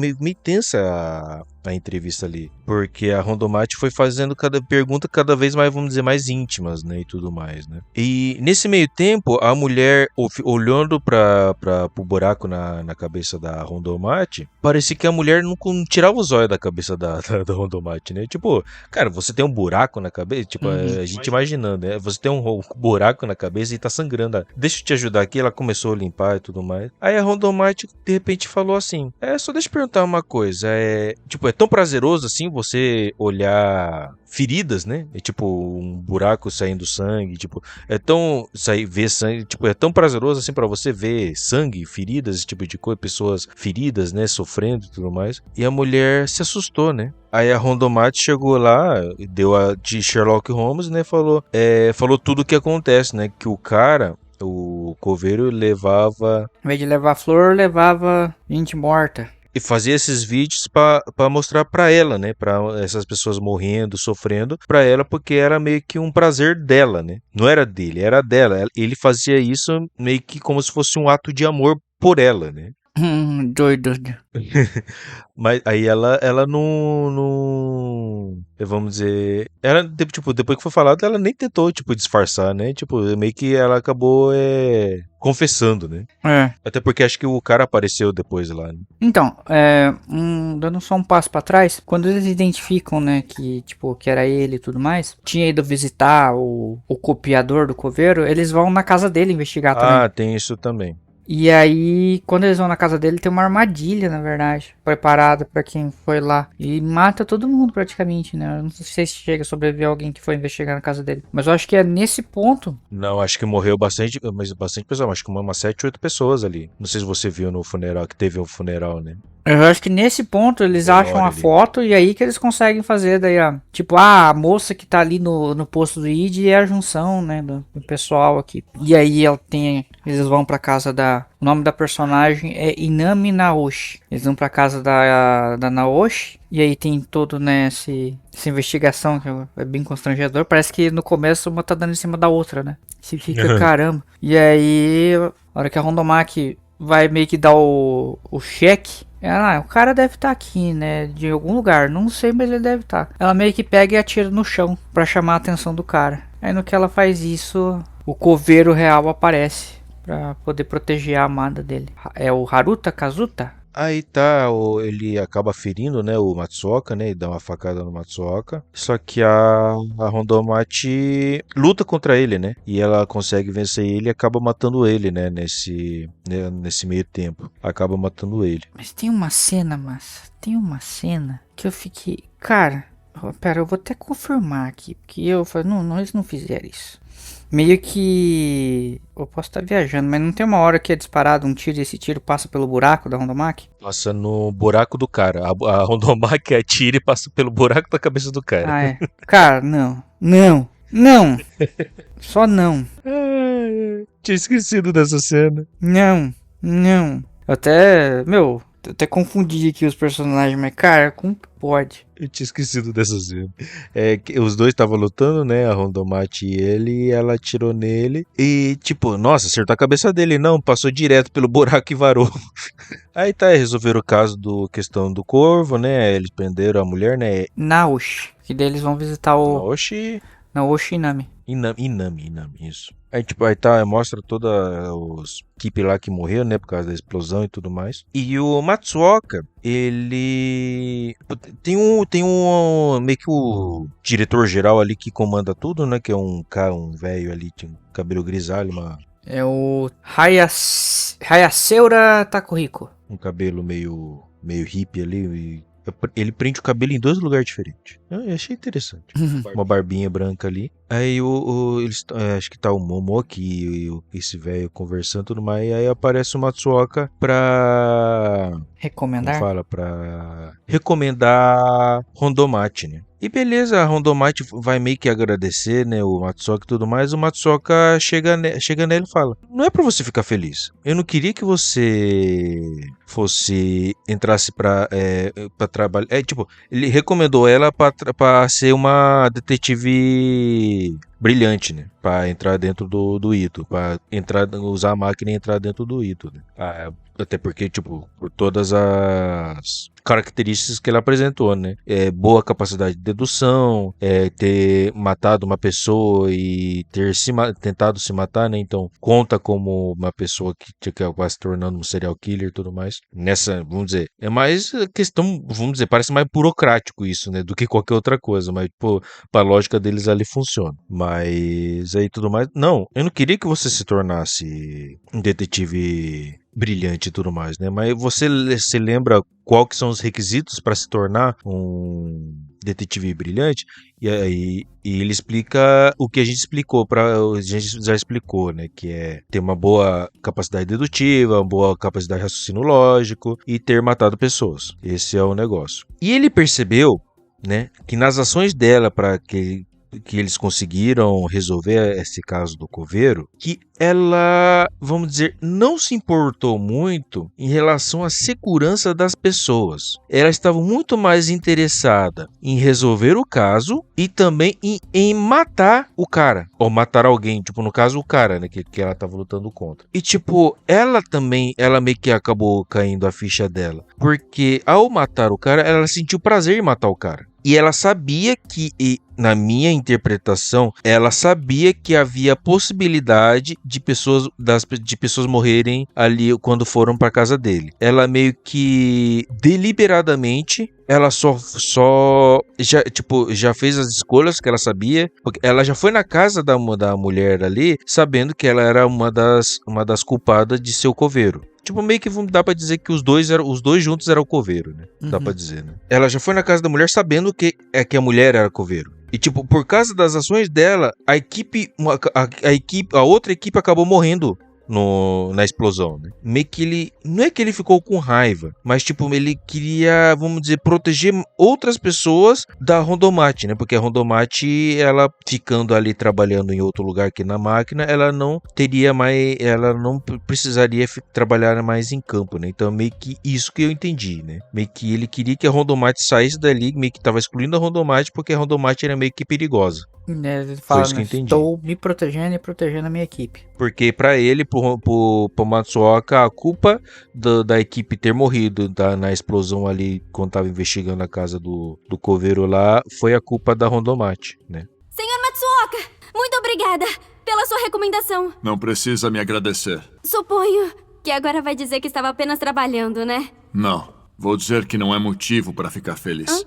tensa a entrevista ali, porque a Rondomate foi fazendo cada pergunta cada vez mais, vamos dizer, mais íntimas, né? E tudo mais, né? E nesse meio tempo, a mulher, olhando pro buraco na cabeça da Rondomate, parecia que a mulher não tirava os olhos da cabeça da Rondomate, né? Tipo, cara, você tem um buraco na cabeça? Tipo, a gente imaginando, né? Você tem um buraco na cabeça e tá sangrando. Deixa eu te ajudar aqui. Ela começou a limpar e tudo mais. Aí a Rondomate, de repente, falou assim: só deixa eu perguntar uma coisa. Tipo, é tão prazeroso assim você olhar feridas, né? Tipo, um buraco saindo sangue. Tipo, ver sangue. Tipo, é tão prazeroso assim pra você ver sangue, feridas, esse tipo de coisa, pessoas feridas, né? Sofrendo e tudo mais. E a mulher se assustou, né? Aí a Rondomate chegou lá, deu a de Sherlock Holmes, né? Falou tudo o que acontece, né? Que o coveiro levava... Em vez de levar flor, levava gente morta. E fazia esses vídeos pra mostrar pra ela, né? Pra essas pessoas morrendo, sofrendo, pra ela, porque era meio que um prazer dela, né? Não era dele, era dela. Ele fazia isso meio que como se fosse um ato de amor por ela, né? Doido. Mas aí ela não. Vamos dizer. Ela, tipo, depois que foi falado, ela nem tentou, tipo, disfarçar, né? Tipo, meio que ela acabou confessando, né? Até porque acho que o cara apareceu depois lá, né? Então, dando só um passo pra trás, quando eles identificam, né, que era ele e tudo mais, tinha ido visitar o copiador do coveiro, eles vão na casa dele investigar também. Ah, tem isso também. E aí, quando eles vão na casa dele, tem uma armadilha, na verdade, preparada pra quem foi lá. E mata todo mundo, praticamente, né? Eu não sei se chega a sobreviver alguém que foi investigar na casa dele. Mas eu acho que é nesse ponto... Não, acho que morreu bastante pessoas. Acho que umas 7, 8 pessoas ali. Não sei se você viu no funeral, que teve um funeral, né? Eu acho que nesse ponto eles acham a foto e aí que eles conseguem fazer daí a moça que tá ali no posto do ID é a junção, né, do pessoal aqui. E aí eles vão pra casa o nome da personagem é Inami Naoshi. Eles vão pra casa da Naoshi e aí tem todo, né, essa investigação que é bem constrangedor. Parece que no começo uma tá dando em cima da outra, né? Você fica, caramba. E aí, a hora que a Rondomaki vai meio que dar o cheque, o cara deve estar aqui, né, de algum lugar, não sei, mas ele deve estar. Ela meio que pega e atira no chão pra chamar a atenção do cara. Aí no que ela faz isso, o coveiro real aparece pra poder proteger a amada dele. É o Haruta Kazuta? Aí tá, ele acaba ferindo, né, o Matsuoka, né, e dá uma facada no Matsuoka. Só que a Rondomate luta contra ele, né, e ela consegue vencer ele e acaba matando ele, né, nesse meio tempo. Acaba matando ele. Mas tem uma cena que eu fiquei... Cara, pera, eu vou até confirmar aqui, porque eu falei, não, eles não fizeram isso. Meio que... Eu posso estar viajando, mas não tem uma hora que é disparado um tiro e esse tiro passa pelo buraco da Rondomaki? Passa no buraco do cara. A Rondomaki atira e passa pelo buraco da cabeça do cara. Cara, não. Não. Só não. Tinha esquecido dessa cena. Não. Eu até confundi aqui os personagens, mas cara, como que pode? Eu tinha esquecido dessa cena. Os dois estavam lutando, né? A Rondomate e ele, e ela atirou nele. E, tipo, nossa, acertou a cabeça dele. Não, passou direto pelo buraco e varou. Aí resolveram o caso questão do corvo, né? Eles prenderam a mulher, né? Naoshi. Que daí eles vão visitar o Oxi. Naoshi Inami. Inami, isso. Aí, tipo, mostra toda os equipe lá que morreu, né, por causa da explosão e tudo mais. E o Matsuoka, ele tem um meio que o diretor geral ali que comanda tudo, né, que é um velho ali, tinha um cabelo grisalho, É o Hayaseura Takuhiko. um cabelo meio hippie ali, ele prende o cabelo em 2 lugares diferentes. Eu achei interessante. Uma barbinha branca ali. Aí acho que tá o Momoki e esse velho conversando e tudo mais. E aí aparece o Matsuoka pra... Recomendar? Como fala? Pra recomendar Rondomate, né? E beleza, a Rondomate vai meio que agradecer, né, o Matsuoka e tudo mais. O Matsuoka chega nele e fala: não é pra você ficar feliz. Eu não queria que você entrasse pra trabalhar. Tipo, ele recomendou ela pra ser uma detetive brilhante, né? Pra entrar dentro do Ito. Pra usar a máquina e entrar dentro do Ito, né? Até porque, tipo, por todas as características que ele apresentou, né? Boa capacidade de dedução, ter matado uma pessoa e ter tentado se matar, né? Então, conta como uma pessoa que vai se tornando um serial killer e tudo mais. Nessa, vamos dizer, é mais questão, vamos dizer, parece mais burocrático isso, né? Do que qualquer outra coisa, mas, pô, pra lógica deles ali funciona. Mas aí tudo mais... Não, eu não queria que você se tornasse um detetive brilhante e tudo mais, né? Mas você se lembra qual que são os requisitos para se tornar um detetive brilhante? E aí ele explica o que a gente já explicou, né? Que é ter uma boa capacidade dedutiva, uma boa capacidade de raciocínio lógico e ter matado pessoas. Esse é o negócio. E ele percebeu, né, que nas ações dela para que eles conseguiram resolver esse caso do coveiro, que ela, vamos dizer, não se importou muito em relação à segurança das pessoas. Ela estava muito mais interessada em resolver o caso e também em matar o cara, ou matar alguém, tipo, no caso o cara, né, que ela estava lutando contra. E tipo, ela meio que acabou caindo a ficha dela, porque ao matar o cara, ela sentiu prazer em matar o cara. E ela sabia na minha interpretação, ela sabia que havia possibilidade de pessoas morrerem ali quando foram para casa dele. Ela meio que deliberadamente, ela já fez as escolhas que ela sabia, porque ela já foi na casa da mulher ali, sabendo que ela era uma das culpadas de ser o coveiro. Tipo, meio que dá pra dizer que os dois juntos eram o coveiro, né? Dá pra dizer, né? Ela já foi na casa da mulher sabendo que a mulher era coveiro. E, tipo, por causa das ações dela, a outra equipe acabou morrendo na explosão, né? Meio que ele... Não é que ele ficou com raiva, mas, tipo, ele queria, vamos dizer, proteger outras pessoas da Rondomate, né? Porque a Rondomate, ela ficando ali trabalhando em outro lugar que na máquina, ela não precisaria trabalhar mais em campo, né? Então, meio que isso que eu entendi, né? Meio que ele queria que a Rondomate saísse dali, meio que tava excluindo a Rondomate, porque a Rondomate era meio que perigosa. Ele fala, Foi isso que eu entendi. Estou me protegendo e protegendo a minha equipe. Porque pra ele, pro Matsuoka, a culpa da equipe ter morrido na explosão ali, quando tava investigando a casa do coveiro lá, foi a culpa da Rondomate, né? Senhor Matsuoka, muito obrigada pela sua recomendação. Não precisa me agradecer. Suponho que agora vai dizer que estava apenas trabalhando, né? Não, vou dizer que não é motivo para ficar feliz.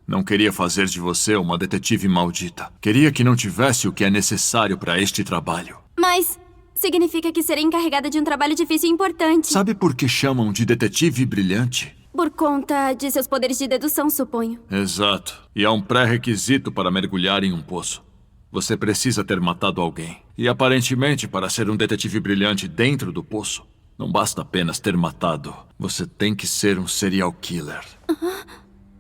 Não queria fazer de você uma detetive maldita. Queria que não tivesse o que é necessário para este trabalho. Mas significa que serei encarregada de um trabalho difícil e importante. Sabe por que chamam de detetive brilhante? Por conta de seus poderes de dedução, suponho. Exato. E há um pré-requisito para mergulhar em um poço. Você precisa ter matado alguém. E aparentemente, para ser um detetive brilhante dentro do poço, não basta apenas ter matado. Você tem que ser um serial killer.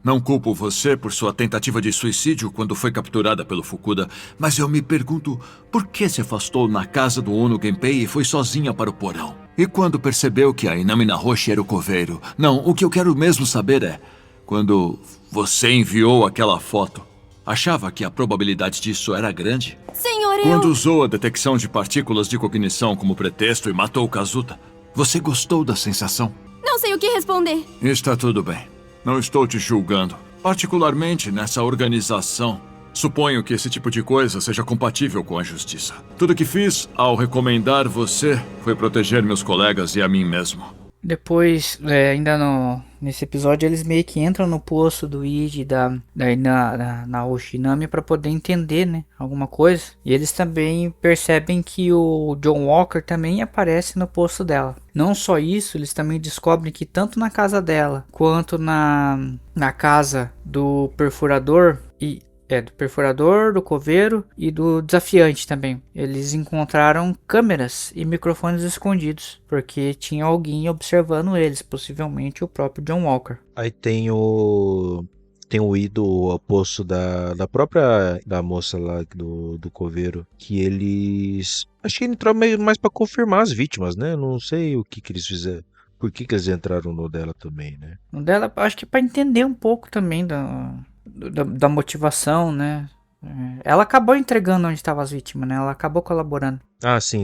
Não culpo você por sua tentativa de suicídio quando foi capturada pelo Fukuda, mas eu me pergunto por que se afastou na casa do Ono Genpei e foi sozinha para o porão? E quando percebeu que a Inami Nahoshi era o coveiro? Não, o que eu quero mesmo saber é, quando você enviou aquela foto, achava que a probabilidade disso era grande? Senhor, Quando usou a detecção de partículas de cognição como pretexto e matou Kazuta, você gostou da sensação? Não sei o que responder. Está tudo bem. Não estou te julgando. Particularmente nessa organização. Suponho que esse tipo de coisa seja compatível com a justiça. Tudo que fiz ao recomendar você foi proteger meus colegas e a mim mesmo. Depois, nesse episódio, eles meio que entram no poço do Iji e da Naoshi Inami pra poder entender, né, alguma coisa. E eles também percebem que o John Walker também aparece no poço dela. Não só isso, eles também descobrem que tanto na casa dela quanto na casa do perfurador do perfurador, do coveiro e do desafiante também. Eles encontraram câmeras e microfones escondidos, porque tinha alguém observando eles, possivelmente o próprio John Walker. Aí tem o Ido, o poço da própria da moça lá do coveiro, que eles... Acho que ele entrou mais pra confirmar as vítimas, né? Não sei o que eles fizeram. Por que eles entraram no dela também, né? No dela, acho que pra entender um pouco também da motivação, né? Ela acabou entregando onde estavam as vítimas, né? Ela acabou colaborando. Ah, sim.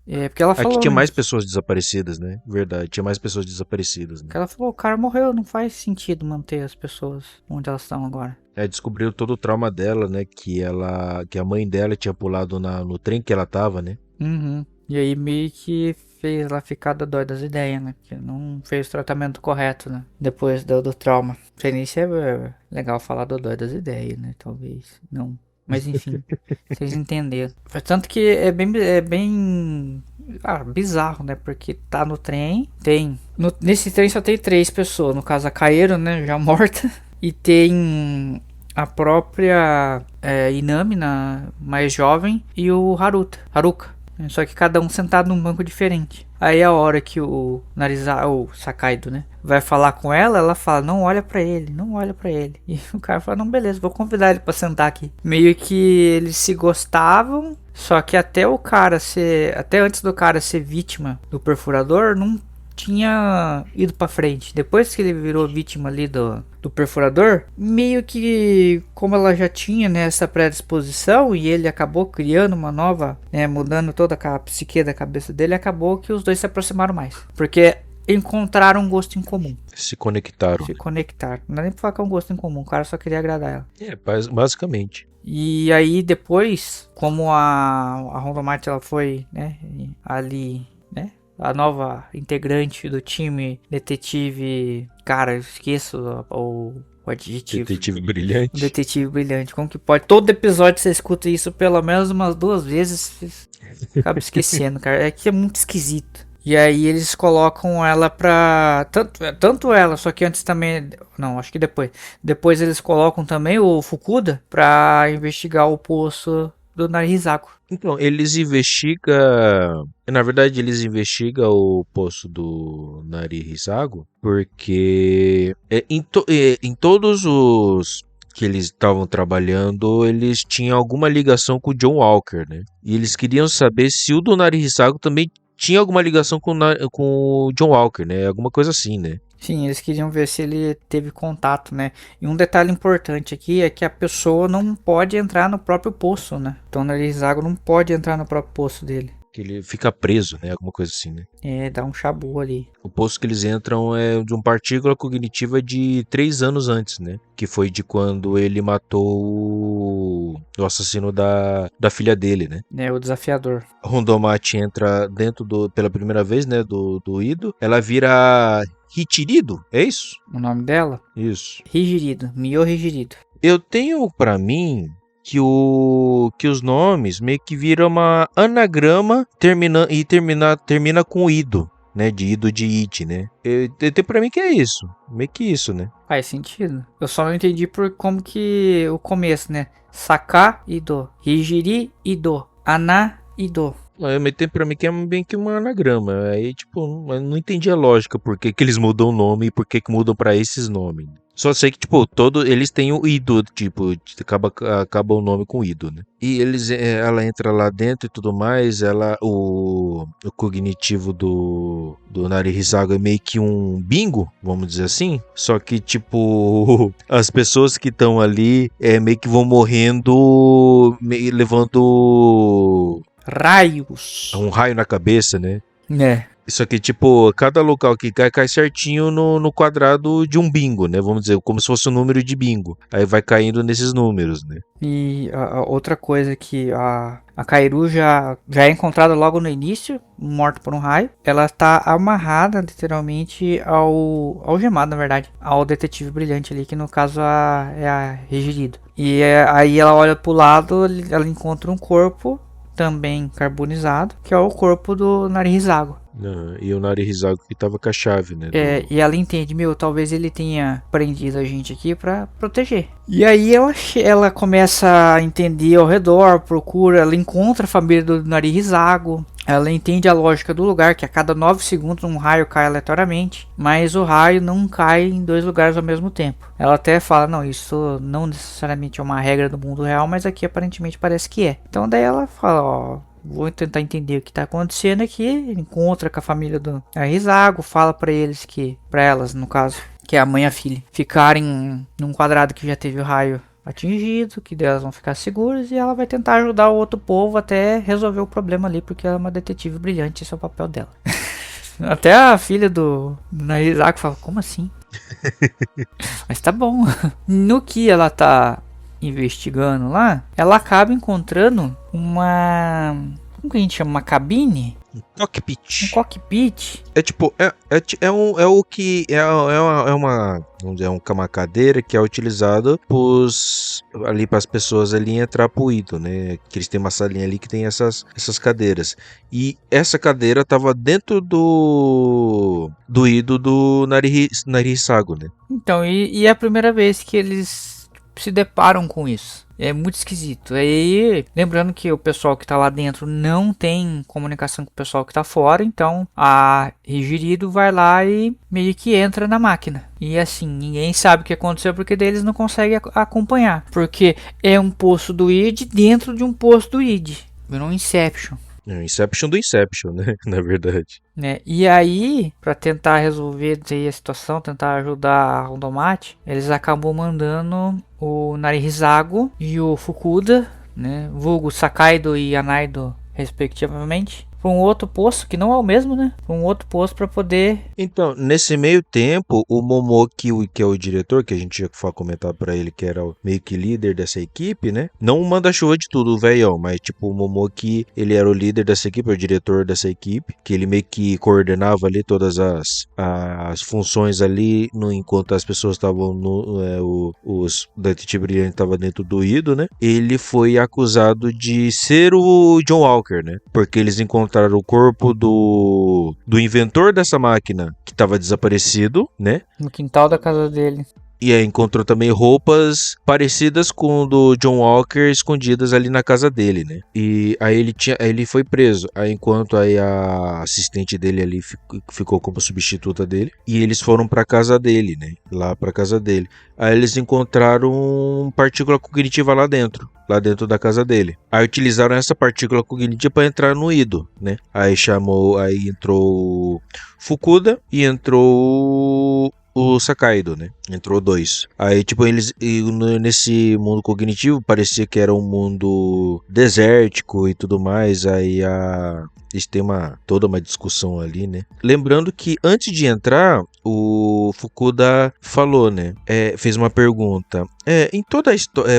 Porque ela falou... Aqui tinha mais pessoas desaparecidas, né? Verdade, tinha mais pessoas desaparecidas, né? Ela falou, o cara morreu, não faz sentido manter as pessoas onde elas estão agora. Descobriu todo o trauma dela, né? Que a mãe dela tinha pulado no trem que ela tava, né? Uhum. E aí meio que fez ela ficar doida das ideias, né? Porque não fez o tratamento correto, né? Depois do trauma. Não sei nem se é legal falar do doido das ideias, né? Talvez não. Mas enfim, vocês entenderam. Tanto que é bem bizarro, né? Porque tá no trem, nesse trem só tem 3 pessoas. No caso a Kaeru, né? Já morta. E tem a própria Inami, mais jovem, e o Haruka. Só que cada um sentado num banco diferente. Aí a hora que o Sakaido, né, vai falar com ela, ela fala, não olha pra ele. E o cara fala, não, beleza, vou convidar ele pra sentar aqui. Meio que eles se gostavam, só que até antes do cara ser vítima do perfurador, não tinha ido pra frente. Depois que ele virou vítima ali do perfurador, meio que como ela já tinha, né, essa predisposição e ele acabou criando uma nova, né, mudando toda a psique da cabeça dele, acabou que os dois se aproximaram mais, porque encontraram um gosto em comum. Se conectaram. Não dá nem pra falar que é um gosto em comum, o cara só queria agradar ela. Basicamente. E aí depois, como a Rondomate, ela foi, né, ali, né, a nova integrante do time detetive... Cara, eu esqueço o adjetivo. Detetive brilhante. Detetive brilhante. Como que pode? Todo episódio você escuta isso pelo menos umas 2 vezes. Acaba esquecendo, cara. É que é muito esquisito. E aí eles colocam ela pra... Tanto ela, só que antes também... Não, acho que depois. Depois eles colocam também o Fukuda pra investigar o poço do Narihisaku. Então, eles investigam... Na verdade, eles investigam o poço do Narihisaku porque em todos os que eles estavam trabalhando, eles tinham alguma ligação com o John Walker, né? E eles queriam saber se o do Narihisaku também tinha alguma ligação com o John Walker, né? Alguma coisa assim, né? Sim, eles queriam ver se ele teve contato, né? E um detalhe importante aqui é que a pessoa não pode entrar no próprio poço, né? Então o Narihisaku não pode entrar no próprio poço dele. Que ele fica preso, né? Alguma coisa assim, né? Dá um chabu ali. O poço que eles entram é de uma partícula cognitiva de 3 anos antes, né? Que foi de quando ele matou o assassino da filha dele, né? O desafiador. A Rondomate entra dentro pela primeira vez, né? Do Ido. Ela vira Hichirido, é isso? O nome dela? Isso. Mio Higirido. Eu tenho pra mim que os nomes meio que viram uma anagrama termina com Ido, né? De Ido de Iti, né? Pra mim que é isso. Meio que isso, né? Faz sentido. Eu só não entendi por como que o começo, né? Saka Ido, Hijiri Ido, Ana Ido. Mas tem pra mim que é bem que uma anagrama. Aí, tipo, eu não entendi a lógica por que eles mudam o nome e por que mudam pra esses nomes. Só sei que, tipo, eles têm o Ido, tipo, acaba o nome com Ido, né? E ela entra lá dentro e tudo mais, o cognitivo do Narihisaga é meio que um bingo, vamos dizer assim. Só que, tipo, as pessoas que estão ali meio que vão morrendo, levando Raios. um raio na cabeça, né? É. Isso aqui, tipo, cada local que cai certinho no quadrado de um bingo, né? Vamos dizer, como se fosse um número de bingo. Aí vai caindo nesses números, né? E a outra coisa que a Kairu já é encontrada logo no início, morta por um raio. Ela tá amarrada, literalmente, ao algemado, na verdade. Ao detetive brilhante ali, que no caso é a Rigirido. E aí ela olha pro lado, ela encontra um corpo também carbonizado, que é o corpo do Narihisago. E o Narihisago que tava com a chave, né? E ela entende, talvez ele tenha prendido a gente aqui pra proteger. E aí ela começa a entender ao redor, procura, ela encontra a família do Narihisago. Ela entende a lógica do lugar, que a cada 9 segundos um raio cai aleatoriamente, mas o raio não cai em 2 lugares ao mesmo tempo. Ela até fala, não, isso não necessariamente é uma regra do mundo real, mas aqui aparentemente parece que é. Então daí ela fala, vou tentar entender o que está acontecendo aqui. Encontra com a família do Narihisago, fala para elas no caso, que é a mãe e a filha, ficarem num quadrado que já teve o raio atingido, que delas vão ficar seguras, e ela vai tentar ajudar o outro povo até resolver o problema ali, porque ela é uma detetive brilhante, esse é o papel dela. Até a filha do Narihisago fala, como assim? Mas tá bom. No que ela tá investigando lá, ela acaba encontrando como que a gente chama? Uma cabine? Um cockpit. Um cockpit. É tipo, vamos dizer, uma cadeira que é utilizada ali para as pessoas ali entrar pro Ido, né? Que eles têm uma salinha ali que tem essas cadeiras. E essa cadeira tava dentro do Ido do Narihisago, né? Então, e é a primeira vez que eles se deparam com isso. É muito esquisito. Aí, lembrando que o pessoal que tá lá dentro não tem comunicação com o pessoal que tá fora, então a Rigirido vai lá e meio que entra na máquina. E assim, ninguém sabe o que aconteceu porque eles não conseguem acompanhar. Porque é um poço do id dentro de um poço do id. Virou um Inception. É o Inception do Inception, né? Na verdade. E aí, para tentar resolver a situação, tentar ajudar a Rondomate, eles acabam mandando o Narihisago e o Fukuda, né? Vulgo Sakaido e Anaido, respectivamente, para um outro posto, que não é o mesmo, né? Para um outro posto para poder... Então, nesse meio tempo, o Momoki, que é o diretor, que a gente já foi comentar para ele, que era o meio que líder dessa equipe, né? Não o manda-chuva de tudo, o velhão, mas tipo, o Momoki, ele era o líder dessa equipe, o diretor dessa equipe, que ele meio que coordenava ali todas as funções ali, enquanto as pessoas estavam os detetive brilhante estavam dentro do Ido, né? Ele foi acusado de ser o John Walker, né? Porque eles encontraram o corpo do inventor dessa máquina que estava desaparecido, né? No quintal da casa dele. E aí encontrou também roupas parecidas com o do John Walker escondidas ali na casa dele, né? E aí ele foi preso. Aí enquanto aí a assistente dele ali ficou como substituta dele. E eles foram pra casa dele, né? Lá pra casa dele. Aí eles encontraram partícula cognitiva lá dentro da casa dele. Aí utilizaram essa partícula cognitiva para entrar no Ido, né? Aí entrou Fukuda e entrou o Sakaido, né? Entrou 2. Aí, tipo, nesse mundo cognitivo parecia que era um mundo desértico e tudo mais. Aí eles têm toda uma discussão ali, né? Lembrando que antes de entrar, o Fukuda falou, né? Fez uma pergunta.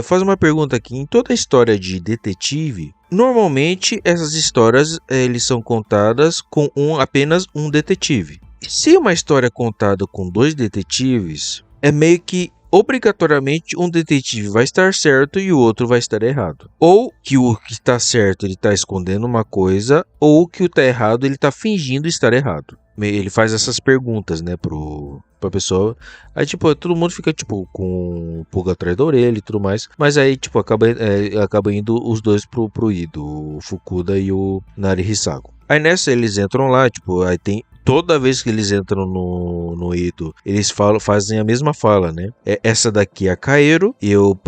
Faz uma pergunta aqui. Em toda a história de detetive, normalmente essas histórias eles são contadas com apenas um detetive. Se uma história é contada com 2 detetives, é meio que obrigatoriamente um detetive vai estar certo e o outro vai estar errado. Ou que o que está certo ele está escondendo uma coisa, ou que o que está errado ele está fingindo estar errado. Ele faz essas perguntas, né, pro pra pessoa. Aí, tipo, todo mundo fica, tipo, com um pulga atrás da orelha e tudo mais. Mas aí, tipo, acaba indo os dois pro Ido, o Fukuda e o Narihisago. Aí nessa eles entram lá, tipo, aí tem... Toda vez que eles entram no Ido, eles fazem a mesma fala, né? Essa daqui é a Kaero, eu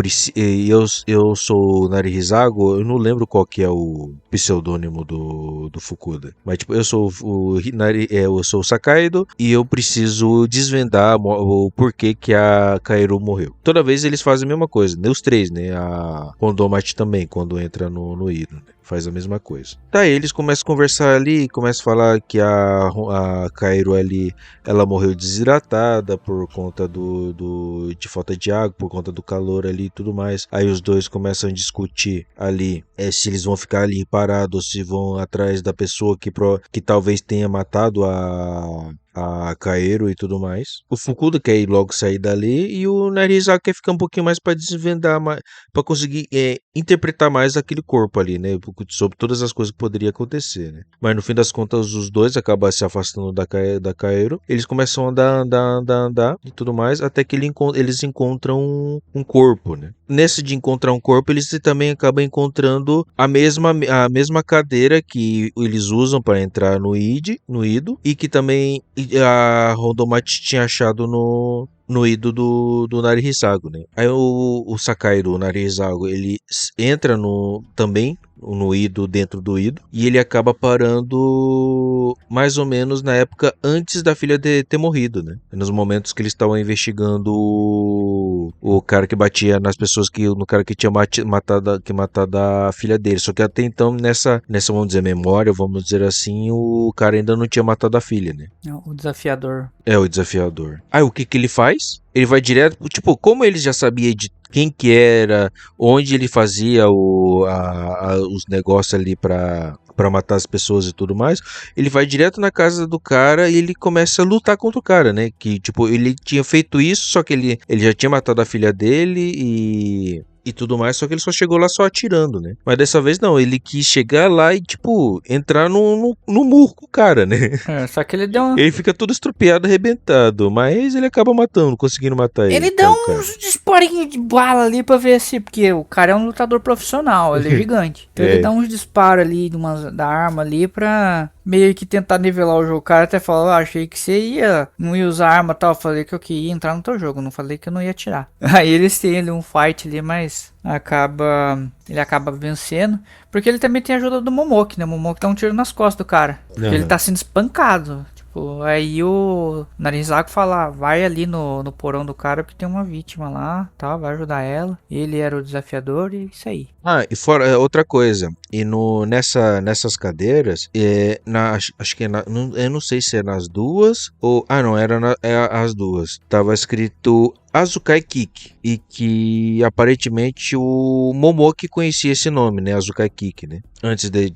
sou o Narihisago, eu não lembro qual que é o pseudônimo do Fukuda. Mas, tipo, eu sou o Sakaido e eu preciso desvendar o porquê que a Kaero morreu. Toda vez eles fazem a mesma coisa, né? Os três, né? A Hondomachi também, quando entra no Ido, né? Faz a mesma coisa. Tá, eles começam a conversar ali, começam a falar que a Kaero ali, ela morreu desidratada por conta de falta de água, por conta do calor ali e tudo mais. Aí os dois começam a discutir ali se eles vão ficar ali parados ou se vão atrás da pessoa que talvez tenha matado a Kaero e tudo mais. O Fukuda quer ir logo sair dali e o Narihisago quer ficar um pouquinho mais para desvendar, para conseguir interpretar mais aquele corpo ali, né? Sobre todas as coisas que poderiam acontecer, né? Mas no fim das contas os dois acabam se afastando da Kaero. Eles começam a andar e tudo mais, até que eles encontram um corpo, né? Nesse de encontrar um corpo, eles também acabam encontrando a mesma cadeira que eles usam para entrar no Ido, e que também a Hondomachi tinha achado no Ido do Narihisago, né? Aí o Sakaido, o Narihisago, ele entra também no Ido, dentro do Ido, e ele acaba parando mais ou menos na época antes da filha ter morrido, né? Nos momentos que eles estavam investigando o cara que batia nas pessoas, no cara que tinha matado a filha dele. Só que até então, nessa vamos dizer, memória, vamos dizer assim, o cara ainda não tinha matado a filha, né? O desafiador. O desafiador. Aí o que ele faz? Ele vai direto, tipo, como ele já sabia de quem que era, onde ele fazia os negócios ali pra matar as pessoas e tudo mais, ele vai direto na casa do cara e ele começa a lutar contra o cara, né? Que, tipo, ele tinha feito isso, só que ele já tinha matado a filha dele e tudo mais, só que ele só chegou lá só atirando, né? Mas dessa vez não, ele quis chegar lá e, tipo, entrar no murro com o cara, né? Só que ele deu Ele fica todo estrupiado, arrebentado, mas ele acaba conseguindo matar ele. Ele dá uns disparinhos de bala ali pra ver se... Porque o cara é um lutador profissional, ele é gigante. Então ele dá uns disparos ali da arma ali pra meio que tentar nivelar o jogo. O cara até falou, achei que você não ia usar arma e tal. Eu falei que eu queria entrar no teu jogo, não falei que eu não ia atirar. Aí eles têm ali um fight ali, mas ele acaba vencendo. Porque ele também tem a ajuda do Momoki, né? O Momoki dá um tiro nas costas do cara. Porque ele tá sendo espancado. Aí o Narihisago fala, vai ali no porão do cara porque tem uma vítima lá, tá? Vai ajudar ela. Ele era o desafiador e isso aí. E fora outra coisa, e nessas cadeiras, acho que eu não sei se é nas duas ou não, era as duas. Tava escrito Azukai Kiki, e que aparentemente o Momoki conhecia esse nome, né? Azukai Kiki, né? Antes de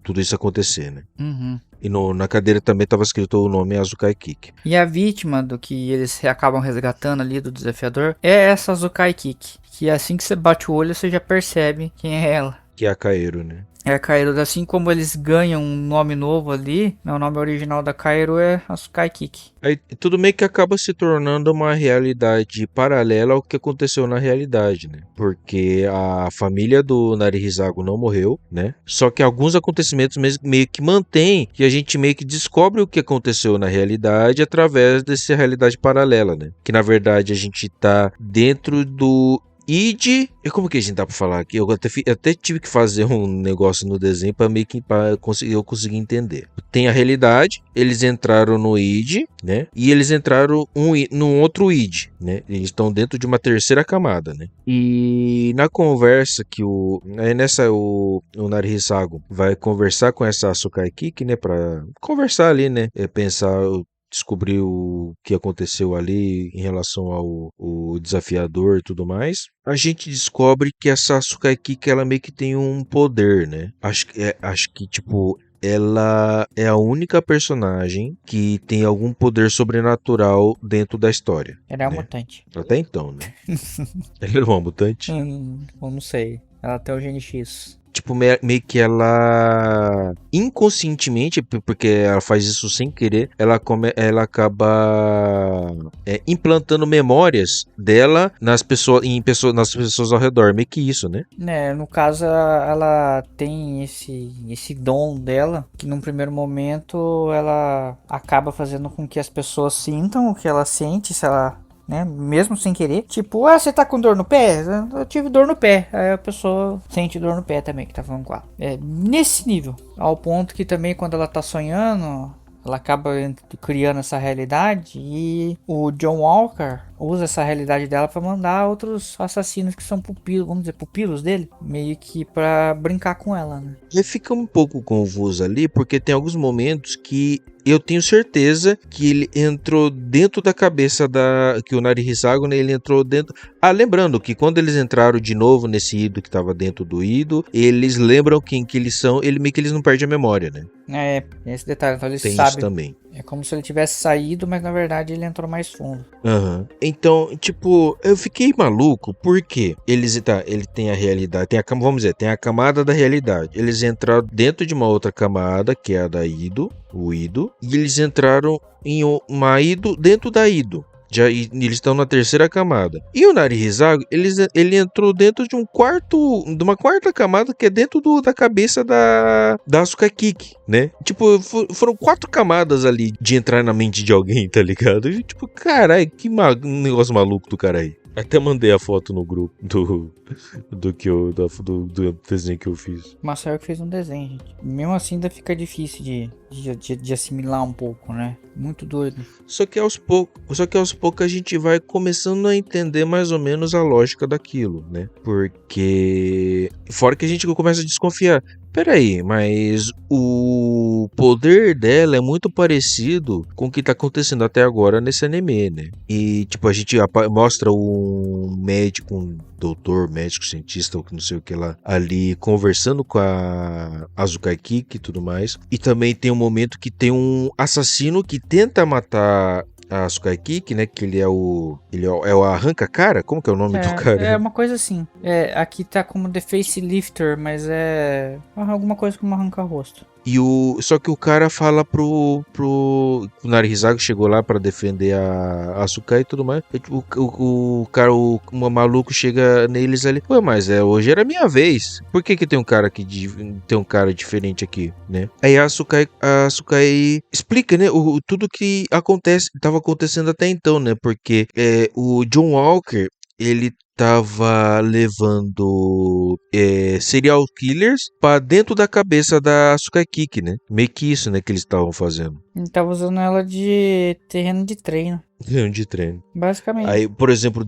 tudo isso acontecer, né? Uhum. E na cadeira também estava escrito o nome Azukai Kiki. E a vítima do que eles acabam resgatando ali do desafiador é essa Azukai Kiki. Que assim que você bate o olho, você já percebe quem é ela. Que é a Kaero, né? É a Kaero, assim como eles ganham um nome novo ali, né, o nome original da Kaero é Azukai Kiki. Aí tudo meio que acaba se tornando uma realidade paralela ao que aconteceu na realidade, né? Porque a família do Narihisago não morreu, né? Só que alguns acontecimentos meio que mantêm que a gente meio que descobre o que aconteceu na realidade através dessa realidade paralela, né? Que na verdade a gente tá dentro do Id, como que a gente dá pra falar aqui? Eu até tive que fazer um negócio no desenho pra eu conseguir entender. Tem a realidade, eles entraram no Id, né? E eles entraram num outro Id, né? Eles estão dentro de uma terceira camada, né? E na conversa que o Narihisago vai conversar com essa Azukai Kiki, né? Pra conversar ali, né? Descobrir o que aconteceu ali em relação ao desafiador e tudo mais. A gente descobre que essa Azukai Kiki, ela meio que tem um poder, né? Acho que tipo, ela é a única personagem que tem algum poder sobrenatural dentro da história. Ela é uma mutante. Até então, né? Ela era uma mutante? Eu não sei. Ela tem o Gene X. tipo, meio que ela inconscientemente, porque ela faz isso sem querer, ela acaba implantando memórias dela nas pessoas ao redor, meio que isso, né? No caso, ela tem esse dom dela, que num primeiro momento ela acaba fazendo com que as pessoas sintam o que ela sente, se ela, né, mesmo sem querer. Tipo, você tá com dor no pé? Eu tive dor no pé. Aí a pessoa sente dor no pé também, que tá falando com ela. Nesse nível, ao ponto que também quando ela tá sonhando, ela acaba criando essa realidade e o John Walker usa essa realidade dela para mandar outros assassinos que são pupilos, vamos dizer, pupilos dele, meio que para brincar com ela, né? E fica um pouco confuso ali, porque tem alguns momentos que eu tenho certeza que ele entrou dentro da cabeça que o Narihisago, né, ele entrou dentro... lembrando que quando eles entraram de novo nesse Ido que estava dentro do Ido, eles lembram quem que eles são, meio que eles não perdem a memória, né? Esse detalhe, então eles tem sabem. Isso também. É como se ele tivesse saído, mas na verdade ele entrou mais fundo. Então, tipo, eu fiquei maluco porque ele tem a realidade, vamos dizer, tem a camada da realidade. Eles entraram dentro de uma outra camada, que é a da Ido, o Ido, e eles entraram em uma Ido dentro da Ido. E eles estão na terceira camada. E o Narihisago, ele entrou dentro de uma quarta camada que é dentro da cabeça da Asuka Kiki, né? Tipo, foram 4 camadas ali de entrar na mente de alguém, tá ligado? E, tipo, caralho, que negócio maluco do cara aí. Até mandei a foto no grupo do desenho que eu fiz. O Marcelo que fez um desenho, gente. Mesmo assim ainda fica difícil de assimilar um pouco, né? Muito doido. Só que aos poucos a gente vai começando a entender mais ou menos a lógica daquilo, né? Porque fora que a gente começa a desconfiar. Peraí, mas o poder dela é muito parecido com o que tá acontecendo até agora nesse anime, né? E, tipo, a gente mostra um médico, médico, cientista, ou não sei o que lá, ali conversando com a Asuka Kiki e tudo mais. E também tem um momento que tem um assassino que tenta matar a Asuka Kiki, né? Que ele é o arranca-cara? Como que é o nome do cara? É uma coisa assim. Aqui tá como The Facelifter, mas é alguma coisa como arranca-rosto. Só que o cara fala pro o Narihisago chegou lá pra defender a Asuka e tudo mais. E, tipo, o cara, o maluco chega neles ali. Ué, mas hoje era a minha vez. Por que tem um cara aqui, tem um cara diferente aqui, né? Aí a Asuka explica, né? Tudo que tava acontecendo até então, né? Porque o John Walker, ele tava levando serial killers pra dentro da cabeça da Asuka Kiki, né? Meio que isso, né, que eles estavam fazendo. Ele tava usando ela de terreno de treino. Terreno de treino. Basicamente. Aí, por exemplo,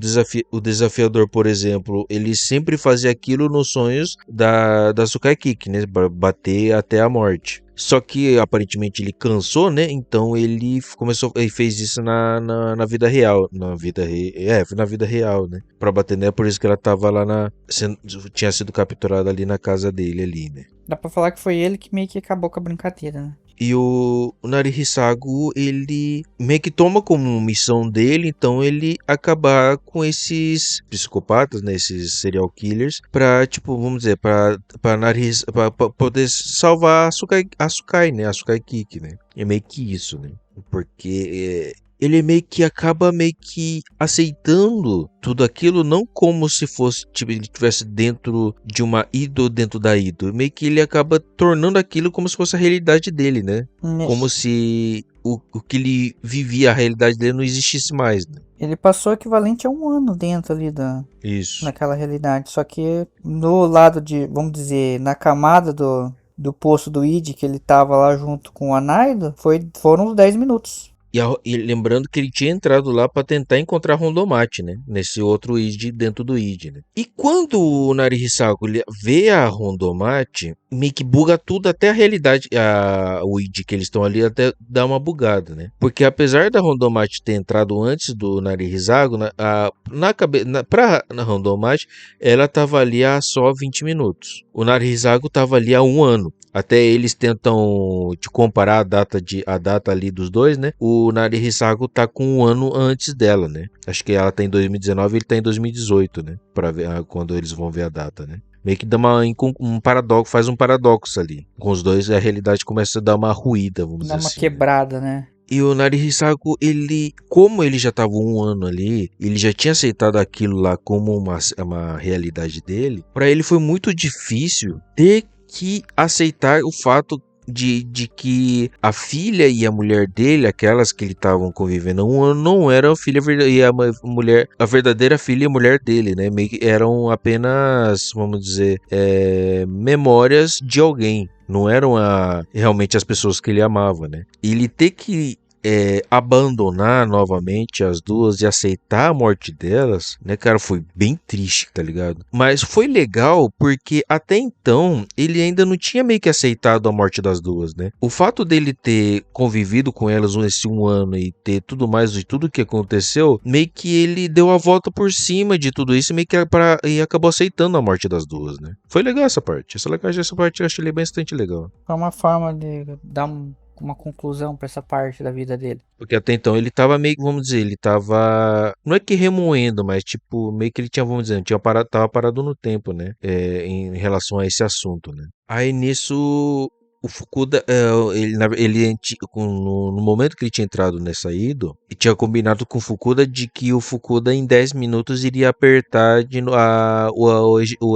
o desafiador, por exemplo, ele sempre fazia aquilo nos sonhos da Asuka Kiki, né? Pra bater até a morte. Só que aparentemente ele cansou, né? Então ele fez isso na vida real. Na vida real, né? Pra bater, né? Por isso que ela tava lá tinha sido capturada ali na casa dele ali, né? Dá pra falar que foi ele que meio que acabou com a brincadeira, né? E o Narihisago, ele meio que toma como missão dele, então ele acabar com esses psicopatas, né, esses serial killers, pra, tipo, vamos dizer, pra poder salvar a Asukai, né, a Asuka Kiki, né. É meio que isso, né, porque ele meio que acaba meio que aceitando tudo aquilo, não como se fosse, tipo, ele estivesse dentro de uma Ido dentro da Ido. Meio que ele acaba tornando aquilo como se fosse a realidade dele, né? Como se o que ele vivia, a realidade dele não existisse mais, né? Ele passou o equivalente a 1 ano dentro ali naquela realidade. Só que no lado de, vamos dizer, na camada do poço do Id, que ele tava lá junto com o Anaido, foram uns 10 minutos. E lembrando que ele tinha entrado lá para tentar encontrar Rondomate, né? Nesse outro Id dentro do Id, né? E quando o Narihisago vê a Rondomate, meio que buga tudo, até a realidade, o Id que eles estão ali até dá uma bugada, né? Porque apesar da Rondomate ter entrado antes do Narihisago, pra Rondomate, ela tava ali há só 20 minutos. O Narihisago tava ali há 1 ano. Até eles tentam te comparar a data ali dos dois, né? O Narihisago tá com 1 ano antes dela, né? Acho que ela tá em 2019 e ele tá em 2018, né? Pra ver quando eles vão ver a data, né? Meio que dá um paradoxo, faz um paradoxo ali. Com os dois, a realidade começa a dar uma ruída, vamos Dá dizer uma assim. quebrada, né? E o Narihisaku, como ele já tava 1 ano ali, ele já tinha aceitado aquilo lá como uma realidade dele, pra ele foi muito difícil ter que aceitar o fato de que a filha e a mulher dele, aquelas que ele estavam convivendo há 1 ano, não eram a filha e a verdadeira filha e mulher dele, né? Meio que eram apenas, vamos dizer, memórias de alguém. Não eram realmente as pessoas que ele amava, né? E ele ter que abandonar novamente as duas e aceitar a morte delas, né, cara, foi bem triste, tá ligado? Mas foi legal porque até então ele ainda não tinha meio que aceitado a morte das duas, né? O fato dele ter convivido com elas esse 1 ano e ter tudo mais de tudo que aconteceu, meio que ele deu a volta por cima de tudo isso meio que e acabou aceitando a morte das duas, né? Foi legal essa parte. Essa parte eu achei bastante legal. Foi uma forma de dar uma conclusão pra essa parte da vida dele. Porque até então ele tava meio que, vamos dizer, ele tava, não é que remoendo, mas tipo, meio que ele tinha, vamos dizer, tava parado no tempo, né? Em relação a esse assunto, né? Aí nisso, o Fukuda, no momento que ele tinha entrado nessa Ido, ele tinha combinado com o Fukuda de que o Fukuda em 10 minutos iria apertar a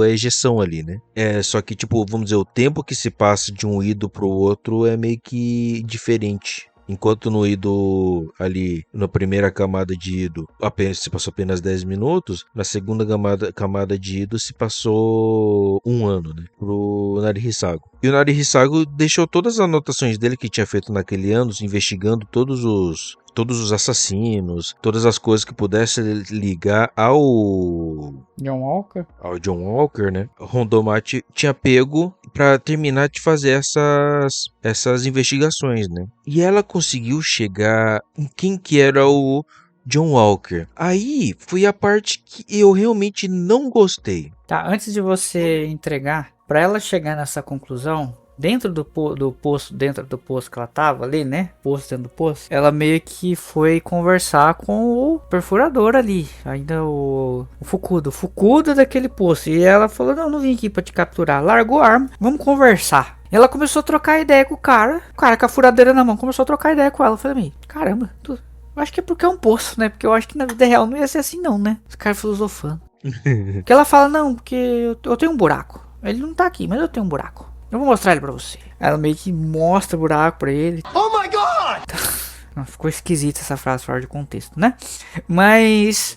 ejeção ali, né? Só que, tipo, vamos dizer, o tempo que se passa de um Ido pro outro é meio que diferente. Enquanto no Ido, ali, na primeira camada de Ido, se passou apenas 10 minutos, na segunda camada de Ido se passou 1 ano, né? Pro Narihisago. E o Narihisago deixou todas as anotações dele que tinha feito naquele ano, investigando todos os assassinos, todas as coisas que pudessem ligar ao John Walker, né? Rondomachi tinha pego para terminar de fazer essas investigações, né? E ela conseguiu chegar em quem que era o John Walker. Aí foi a parte que eu realmente não gostei. Tá, antes de você entregar, pra ela chegar nessa conclusão, dentro do poço que ela tava ali, né? Poço dentro do poço. Ela meio que foi conversar com o perfurador ali. Ainda o Fukuda daquele poço. E ela falou, não vim aqui pra te capturar. Largou a arma, vamos conversar. Ela começou a trocar ideia com o cara com a furadeira na mão. Começou a trocar ideia com ela. Eu falei, caramba, eu acho que é porque é um poço, né? Porque eu acho que na vida real não ia ser assim não, né? Os caras filosofando. Que ela fala, não, porque eu tenho um buraco. Ele não tá aqui, mas eu tenho um buraco. Eu vou mostrar ele pra você. Ela meio que mostra o buraco pra ele. Oh my God! Não, ficou esquisita essa frase fora de contexto, né? Mas...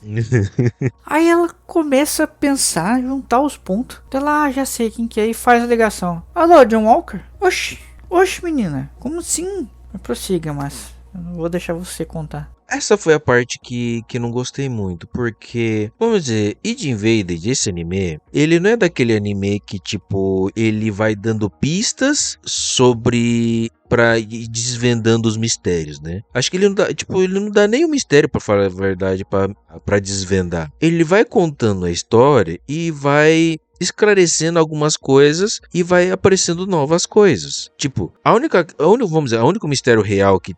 aí ela começa a pensar, juntar os pontos. Ela, já sei quem que é, e faz a ligação. Alô, John Walker? Oxi, menina. Como assim? Prossiga, mas eu não vou deixar você contar. Essa foi a parte que não gostei muito, porque, vamos dizer, Id Invaded, esse anime, ele não é daquele anime que, tipo, ele vai dando pistas pra ir desvendando os mistérios, né? Acho que ele não dá nem um mistério, pra falar a verdade, pra desvendar. Ele vai contando a história e vai esclarecendo algumas coisas e vai aparecendo novas coisas. Tipo, o único mistério real que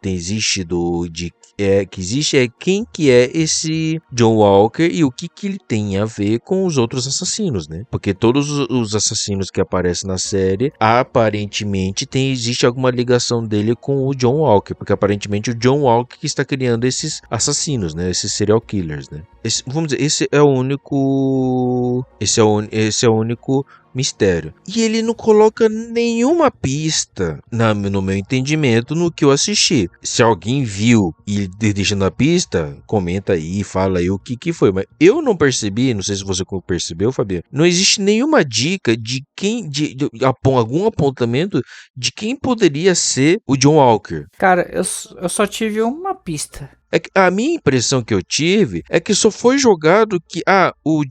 existe é quem que é esse John Walker e o que ele tem a ver com os outros assassinos, né? Porque todos os assassinos que aparecem na série, aparentemente existe alguma ligação dele com o John Walker, porque aparentemente o John Walker que está criando esses assassinos, né? Esses serial killers, né? Esse é o único mistério. E ele não coloca nenhuma pista, no meu entendimento, no que eu assisti. Se alguém viu e deixando a pista, comenta aí, fala aí o que foi. Mas eu não percebi, não sei se você percebeu, Fabiano, não existe nenhuma dica de quem, algum apontamento de quem poderia ser o John Walker. Cara, eu só tive uma pista. A minha impressão que eu tive é que só foi jogado que, o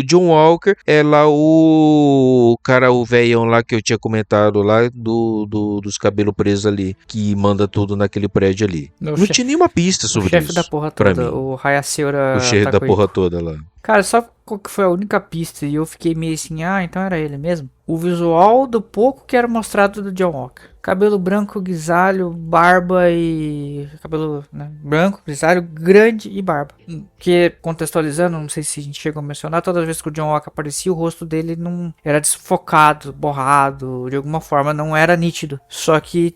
John Walker é lá o cara, o velhão lá que eu tinha comentado lá, dos cabelos presos ali, que manda tudo naquele prédio ali. Não tinha nenhuma pista sobre isso. O chefe da porra toda, o Hayasura. O chefe da porra toda lá. Cara, só qual que foi a única pista e eu fiquei meio assim, então era ele mesmo. O visual do pouco que era mostrado do John Walker. Cabelo branco, grisalho, barba e... cabelo, né, branco, grisalho, grande e barba. Que, contextualizando, não sei se a gente chegou a mencionar, toda vez que o John Walker aparecia, o rosto dele não era desfocado, borrado, de alguma forma, não era nítido. Só que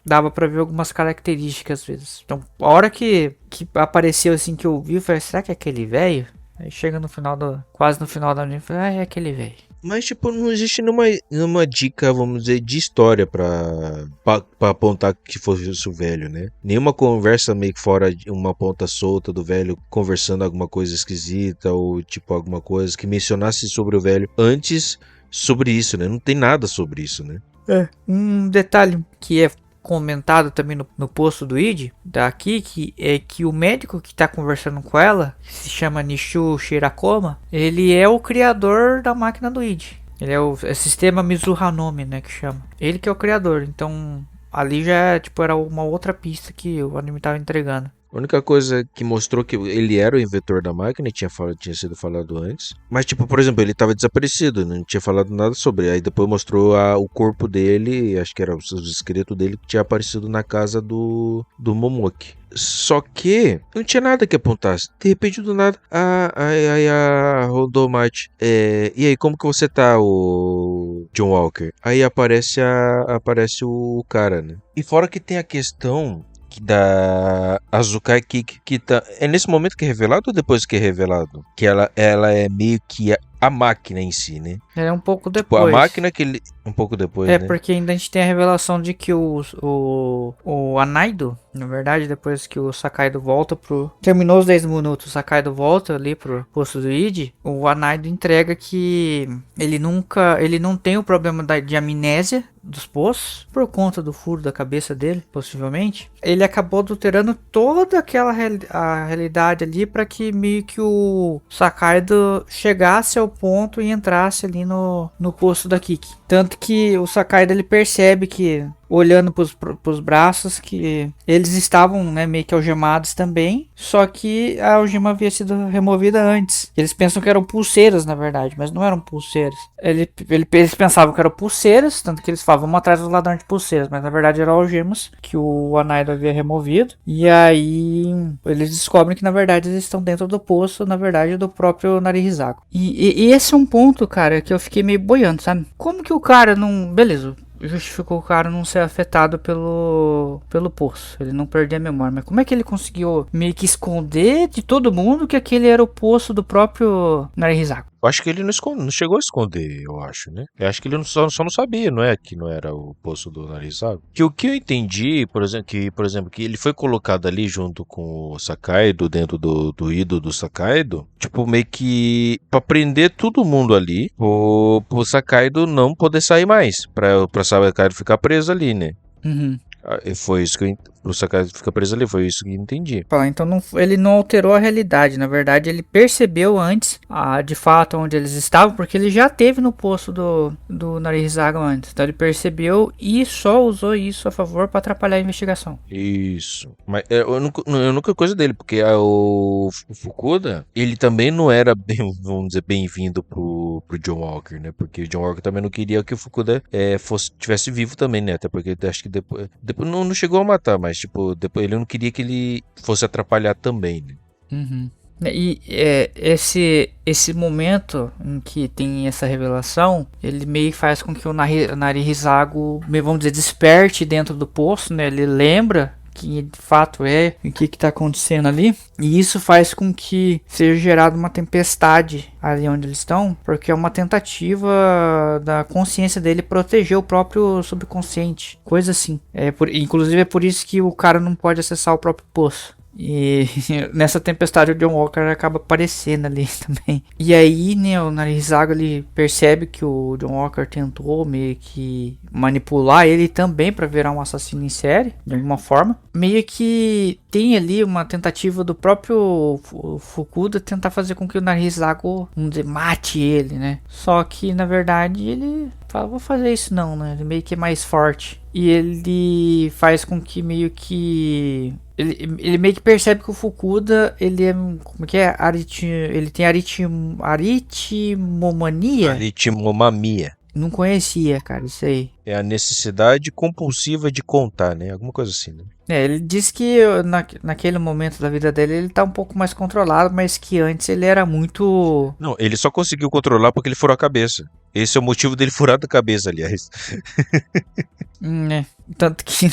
dava pra ver algumas características às vezes. Então, a hora que apareceu assim que eu vi, eu falei, será que é aquele velho? Aí chega no final quase no final da linha, eu falei, é aquele velho. Mas, tipo, não existe nenhuma dica, vamos dizer, de história pra apontar que fosse o velho, né? Nenhuma conversa meio que fora de uma ponta solta do velho conversando alguma coisa esquisita ou, tipo, alguma coisa que mencionasse sobre o velho antes sobre isso, né? Não tem nada sobre isso, né? Um detalhe que é comentado também no posto do ID da Kiki é que o médico que tá conversando com ela, que se chama Nishu Shirakoma, ele é o criador da máquina do ID. Ele é o sistema Mizuhanome, né, que chama. Ele que é o criador, então ali já tipo era uma outra pista que o anime tava entregando. A única coisa que mostrou que ele era o inventor da máquina, tinha sido falado antes. Mas, tipo, por exemplo, ele estava desaparecido, não tinha falado nada sobre. Aí depois mostrou o corpo dele, acho que era os esqueletos dele, que tinha aparecido na casa do Momoki. Só que não tinha nada que apontasse. De repente, do nada, a Rondomate, e aí, como que você tá, o John Walker? Aí aparece o cara, né? E fora que tem a questão da Azukai que tá... É nesse momento que é revelado ou depois que é revelado? Que ela é meio que a máquina em si, né? É um pouco Tipo, depois. a máquina que ele... Um pouco depois, né? Porque ainda a gente tem a revelação de que o Anaido, na verdade, depois que o Sakaido volta terminou os 10 minutos, o Sakaido volta ali pro posto do ID, o Anaido entrega que ele não tem o problema de amnésia dos poços, por conta do furo da cabeça dele, possivelmente. Ele acabou adulterando toda aquela a realidade ali para que meio que o Sakaido chegasse ao ponto e entrasse ali no posto da Kiki. Tanto que o Sakaido ele percebe que, olhando pros braços, que eles estavam, né, meio que algemados também, só que a algema havia sido removida antes. Eles pensam que eram pulseiras, na verdade, mas não eram pulseiras. Eles pensavam que eram pulseiras, tanto que eles falavam, vamos atrás do ladrão de pulseiras, mas na verdade eram algemas que o Anaido havia removido. E aí eles descobrem que na verdade eles estão dentro do poço, na verdade, do próprio Narihizako. E esse é um ponto, cara, que eu fiquei meio boiando, sabe? Como que o cara não... Beleza, justificou o cara não ser afetado pelo poço, ele não perder a memória, mas como é que ele conseguiu meio que esconder de todo mundo que aquele era o poço do próprio Narihizako? Eu acho que ele não chegou a esconder, eu acho, né? Eu acho que ele só não sabia, não é? Que não era o poço do Narihizako. Que o que eu entendi, por exemplo, que ele foi colocado ali junto com o Sakaido, dentro do ídolo do Sakaido, tipo, meio que pra prender todo mundo ali, pro Sakaido não poder sair mais, pra Sakaido ficar preso ali, né? Uhum. Foi isso que o Sakaido fica preso ali, foi isso que eu entendi. Então ele não alterou a realidade, na verdade ele percebeu antes de fato onde eles estavam, porque ele já teve no poço do Narihizaka antes, então ele percebeu e só usou isso a favor para atrapalhar a investigação. Isso, mas é a única coisa dele, porque o Fukuda, ele também não era bem, vamos dizer, bem-vindo pro John Walker, né, porque o John Walker também não queria que o Fukuda tivesse vivo também, né, até porque acho que depois não chegou a matar, mas tipo, depois ele não queria que ele fosse atrapalhar também, né? Uhum. E esse momento em que tem essa revelação, ele meio que faz com que o Narihizako, vamos dizer, desperte dentro do poço, né? Ele lembra que de fato é o que está acontecendo ali, e isso faz com que seja gerada uma tempestade ali onde eles estão, porque é uma tentativa da consciência dele proteger o próprio subconsciente, coisa assim. Inclusive é por isso que o cara não pode acessar o próprio poço. E nessa tempestade o John Walker acaba aparecendo ali também. E aí, né, o Narihizako ele percebe que o John Walker tentou meio que manipular ele também para virar um assassino em série, de alguma forma. Meio que tem ali uma tentativa do próprio Fukuda tentar fazer com que o Narihizako, vamos dizer, mate ele, né? Só que na verdade ele fala, vou fazer isso não, né? Ele meio que é mais forte. E ele faz com que meio que Ele meio que percebe que o Fukuda, ele é, como que é? Ele tem aritmomania? Aritmomamia. Não conhecia, cara, isso aí. É a necessidade compulsiva de contar, né? Alguma coisa assim, né? Ele disse que naquele momento da vida dele ele tá um pouco mais controlado, mas que antes ele era muito... Não, ele só conseguiu controlar porque ele furou a cabeça. Esse é o motivo dele furar a cabeça, aliás. Tanto que,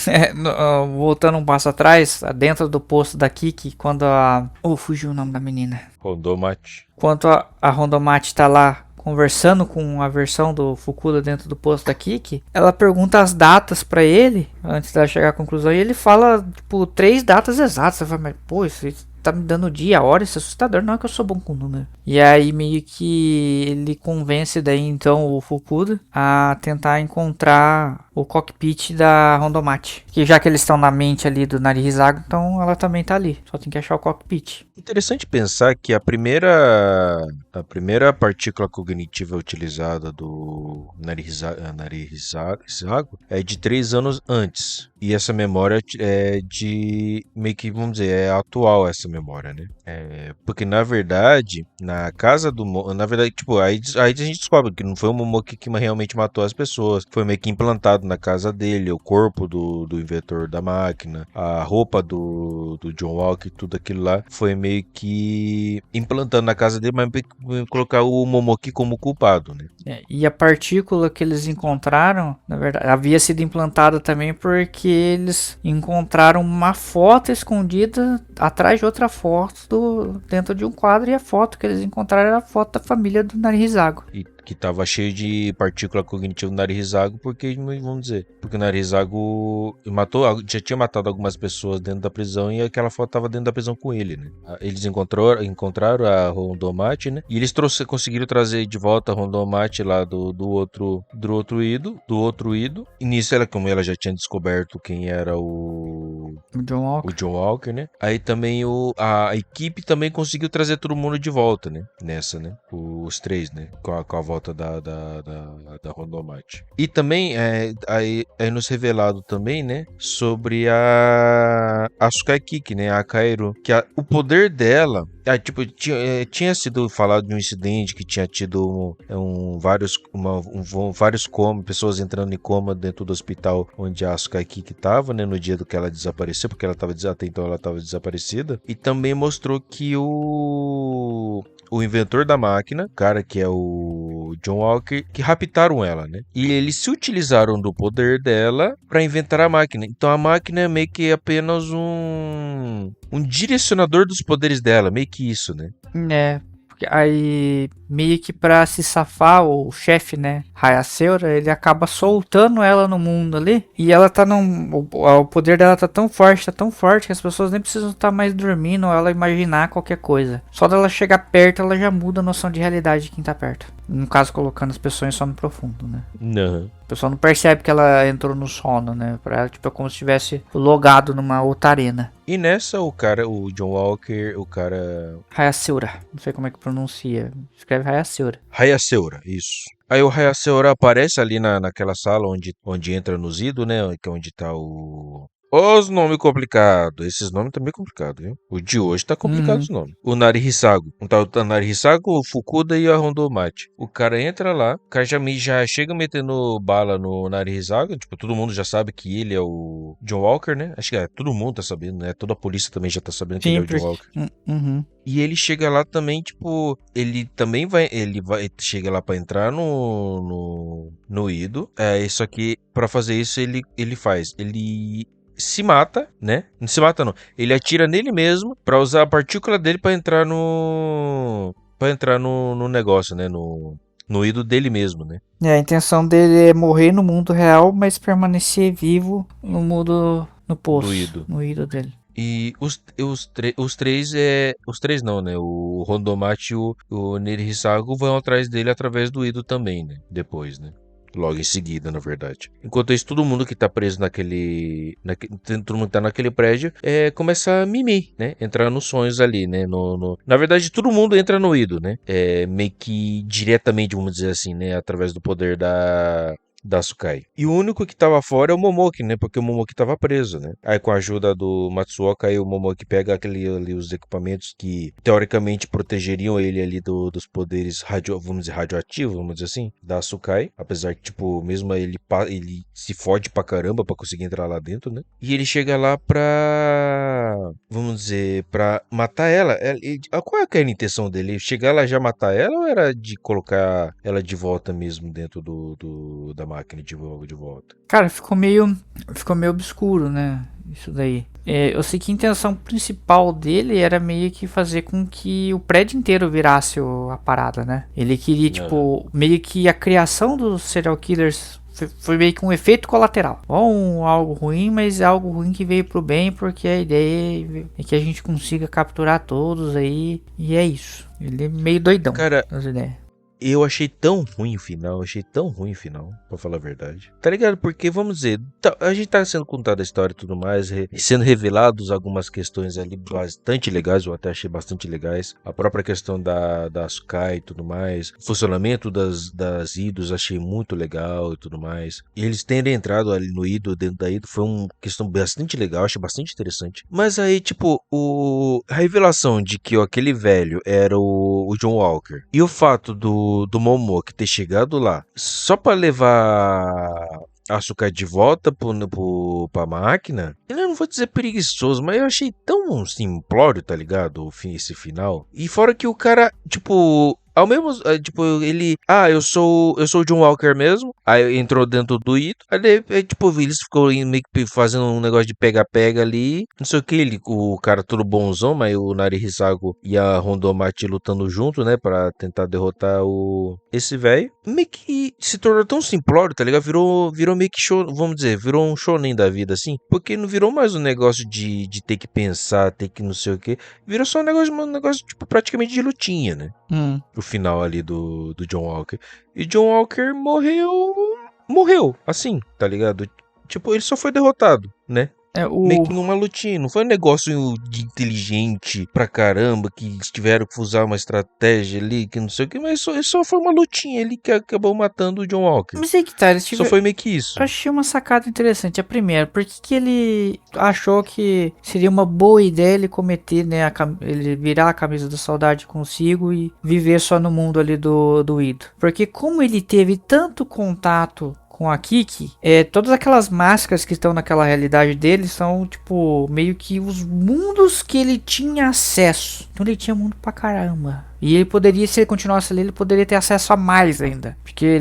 voltando um passo atrás, dentro do posto da Kiki, quando a... fugiu o nome da menina. Rondomate. Quando a Rondomate tá lá conversando com a versão do Fukuda dentro do posto da Kiki, ela pergunta as datas pra ele, antes dela chegar à conclusão, e ele fala, tipo, 3 datas exatas. Você fala, mas, pô, isso tá me dando dia, hora, isso é assustador. Não é que eu sou bom com número. E aí meio que ele convence daí então o Fukuda a tentar encontrar o cockpit da Rondomate. Que já que eles estão na mente ali do Narihizago, então ela também tá ali. Só tem que achar o cockpit. Interessante pensar que a primeira partícula cognitiva utilizada do Narihizago é de 3 anos antes. E essa memória é de... meio que, vamos dizer, é atual essa memória, né? Porque, na verdade, na casa do... Na verdade, tipo, aí a gente descobre que não foi o Momoki que realmente matou as pessoas. Foi meio que implantado na casa dele, o corpo do inventor da máquina, a roupa do John Walker, tudo aquilo lá. Foi meio que implantando na casa dele, mas colocar o Momoki como culpado, né? E a partícula que eles encontraram, na verdade, havia sido implantada também porque eles encontraram uma foto escondida atrás de outra foto dentro de um quadro, e a foto que eles encontraram era a foto da família do Narihizago. E que estava cheio de partícula cognitiva no Narihizago, porque, vamos dizer, porque o Narihizago já tinha matado algumas pessoas dentro da prisão e aquela foto estava dentro da prisão com ele, né? Eles encontraram a Rondomate, né? E eles conseguiram trazer de volta a Rondomate lá do outro Ido. E nisso, como ela já tinha descoberto quem era o John Walker, né? Aí também a equipe também conseguiu trazer todo mundo de volta, né? Nessa, né? Os 3, né? Com a volta da Rondomate. E também aí nos revelado também, né, sobre a Asuka Kiki, né, a Kaeru, que o poder dela, tipo, tinha sido falado de um incidente que tinha tido vários coma, pessoas entrando em coma dentro do hospital onde a Asuka Kiki estava, né, no dia do que ela desapareceu, porque até então ela estava desaparecida. E também mostrou que o inventor da máquina, cara que é o John Walker, que raptaram ela, né? E eles se utilizaram do poder dela para inventar a máquina. Então a máquina é meio que apenas um direcionador dos poderes dela, meio que isso, né? Aí, meio que pra se safar, o chefe, né, Hayaseura, ele acaba soltando ela no mundo ali. E ela tá o poder dela tá tão forte que as pessoas nem precisam estar mais dormindo ou ela imaginar qualquer coisa. Só dela chegar perto, ela já muda a noção de realidade de quem tá perto. No caso, colocando as pessoas em sono profundo, né? Não. O pessoal não percebe que ela entrou no sono, né? Pra ela, tipo, é como se estivesse logado numa outra arena. E nessa, o John Walker, Hayaseura. Não sei como é que pronuncia. Escreve Hayaseura. Hayaseura, isso. Aí o Hayaseura aparece ali naquela sala onde entra nos idos, né? Que é onde tá os nomes complicados. Esses nomes também complicados, viu? O de hoje tá complicado os nomes. O Narihizago. O Narihizago, o Fukuda e a Rondomate. O cara entra lá, o cara já chega metendo bala no Narihizago. Tipo, todo mundo já sabe que ele é o John Walker, né? Acho que todo mundo tá sabendo, né? Toda a polícia também já tá sabendo que ele é o John Walker. E ele chega lá também, tipo, ele chega lá pra entrar no Ido. Isso aqui, pra fazer isso, ele se mata, né? Não se mata, não. Ele atira nele mesmo pra usar a partícula dele pra entrar no negócio, né? No Ido dele mesmo, né? A intenção dele é morrer no mundo real, mas permanecer vivo no mundo, no poço, no Ido dele. E os três não, né? O Rondomate e o Narihizago vão atrás dele através do Ido também, né? Depois, né? Logo em seguida, na verdade. Enquanto isso, todo mundo que tá preso todo mundo que tá naquele prédio começa a mimir, né? Entrar nos sonhos ali, né? Na verdade, todo mundo entra no Ido, né? Meio que diretamente, vamos dizer assim, né? Através do poder da da Asukai. E o único que tava fora é o Momoki, né? Porque o Momoki tava preso, né? Aí com a ajuda do Matsuoka, aí o Momoki pega os equipamentos que teoricamente protegeriam ele ali dos poderes vamos dizer, radioativos, vamos dizer assim, da Asukai. Apesar que, tipo, mesmo ele se fode pra caramba pra conseguir entrar lá dentro, né? E ele chega lá vamos dizer, pra matar ela. Qual é que era a intenção dele? Chegar lá e já matar ela ou era de colocar ela de volta mesmo dentro da máquina de volta? Cara, ficou meio obscuro, né? Isso daí. Eu sei que a intenção principal dele era meio que fazer com que o prédio inteiro virasse a parada, né? Ele queria, tipo, meio que a criação dos serial killers foi meio que um efeito colateral. Algo ruim, mas é algo ruim que veio pro bem, porque a ideia é que a gente consiga capturar todos aí. E é isso. Ele é meio doidão. Cara, nas ideias. eu achei tão ruim o final, pra falar a verdade. Tá ligado? Porque, vamos dizer, a gente tá sendo contada a história e tudo mais, sendo revelados algumas questões ali bastante legais, eu até achei bastante legais. A própria questão da Asukai e tudo mais, o funcionamento das idos, achei muito legal e tudo mais. E eles terem entrado ali no ido, dentro da ido, foi uma questão bastante legal, achei bastante interessante. Mas aí, tipo, a revelação de que aquele velho era o John Walker, e o fato do Momoki ter chegado lá só pra levar a Asukai de volta pra máquina, eu não vou dizer preguiçoso, mas eu achei tão simplório, tá ligado? Esse final. E fora que o cara, tipo, ao mesmo, tipo, ele, eu sou o John Walker mesmo. Aí entrou dentro do Ito. Aí, tipo, eles ficou meio que fazendo um negócio de pega-pega ali. Não sei o que, o cara todo bonzão, mas o Nari Hisago e a Rondomachi lutando junto, né, pra tentar derrotar esse velho. Meio que se tornou tão simplório, tá ligado? Virou meio que show, vamos dizer, virou um shonen da vida, assim. Porque não virou mais um negócio de ter que pensar, ter que não sei o que. Virou só um negócio, tipo, praticamente de lutinha, né? O final ali do John Walker. E John Walker morreu, assim, tá ligado? Tipo, ele só foi derrotado, né? Meio que numa lutinha, não foi um negócio de inteligente pra caramba, que tiveram que usar uma estratégia ali, que não sei o que, mas só foi uma lutinha ali que acabou matando o John Walker. Mas aí que tá, só foi meio que isso. Eu achei uma sacada interessante. A primeira, por que ele achou que seria uma boa ideia ele cometer, né, ele virar a camisa da saudade consigo e viver só no mundo ali do Ido? Porque como ele teve tanto contato com a Kiki, todas aquelas máscaras que estão naquela realidade dele são, tipo, meio que os mundos que ele tinha acesso. Então ele tinha mundo pra caramba. E ele poderia, se ele continuasse ali, ele poderia ter acesso a mais ainda. Porque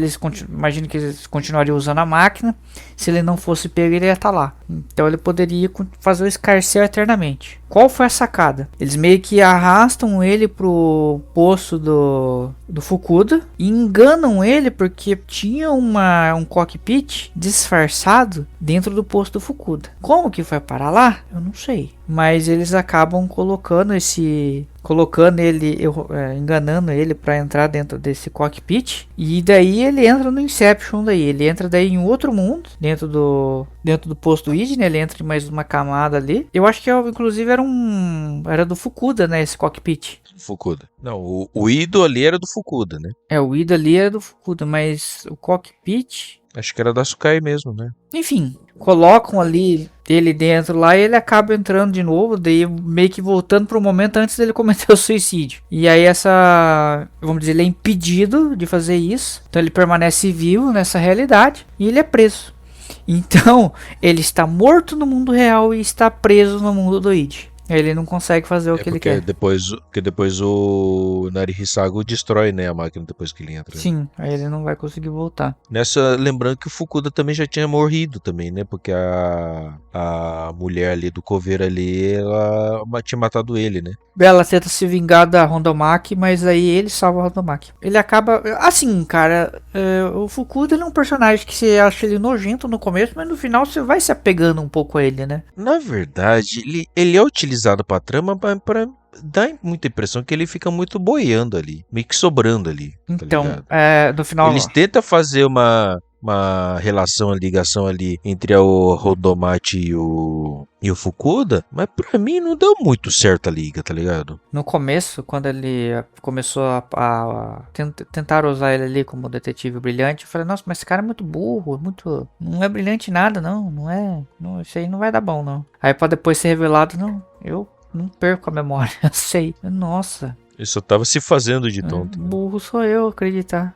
imagino que eles continuariam usando a máquina. Se ele não fosse pego, ele ia estar lá. Então ele poderia fazer o escarcel eternamente. Qual foi a sacada? Eles meio que arrastam ele pro poço do Fukuda e enganam ele porque tinha um cockpit disfarçado dentro do poço do Fukuda. Como que foi parar lá? Eu não sei. Mas eles acabam enganando ele para entrar dentro desse cockpit, e daí ele entra no Inception, ele entra daí em outro mundo, dentro do posto Id, né? Ele entra em mais uma camada ali. Eu acho que inclusive era do Fukuda, né, esse cockpit. Fukuda. Não, o Ido ali era do Fukuda, né? O Ido ali era do Fukuda, mas o cockpit, acho que era da Asukai mesmo, né? Enfim, colocam ali ele dentro lá e ele acaba entrando de novo, daí meio que voltando pro momento antes dele cometer o suicídio. E aí vamos dizer, ele é impedido de fazer isso. Então ele permanece vivo nessa realidade e ele é preso. Então ele está morto no mundo real e está preso no mundo do Id. Ele não consegue fazer o que ele quer. Porque depois o Nari Hisago destrói, né, a máquina depois que ele entra. Sim, aí ele não vai conseguir voltar. Lembrando que o Fukuda também já tinha morrido também, né? Porque a mulher ali do coveiro ali, ela tinha matado ele, né? Ela tenta se vingar da Rondomaki, mas aí ele salva a Rondomaki. Ele acaba... Assim, cara, o Fukuda ele é um personagem que você acha ele nojento no começo, mas no final você vai se apegando um pouco a ele, né? Na verdade, ele é utilizado pra trama pra dar muita impressão que ele fica muito boiando ali, meio que sobrando ali. Então, tá no final... Eles tentam fazer uma uma relação, uma ligação ali entre o Rodomate e o Fukuda, mas pra mim não deu muito certo a liga, tá ligado? No começo, quando ele começou a tentar usar ele ali como detetive brilhante, eu falei, nossa, mas esse cara é muito burro, não é brilhante nada, não é, isso aí não vai dar bom, não. Aí pra depois ser revelado, não, eu não perco a memória, eu sei, nossa. Ele só tava se fazendo de tonto. Burro sou eu, acreditar.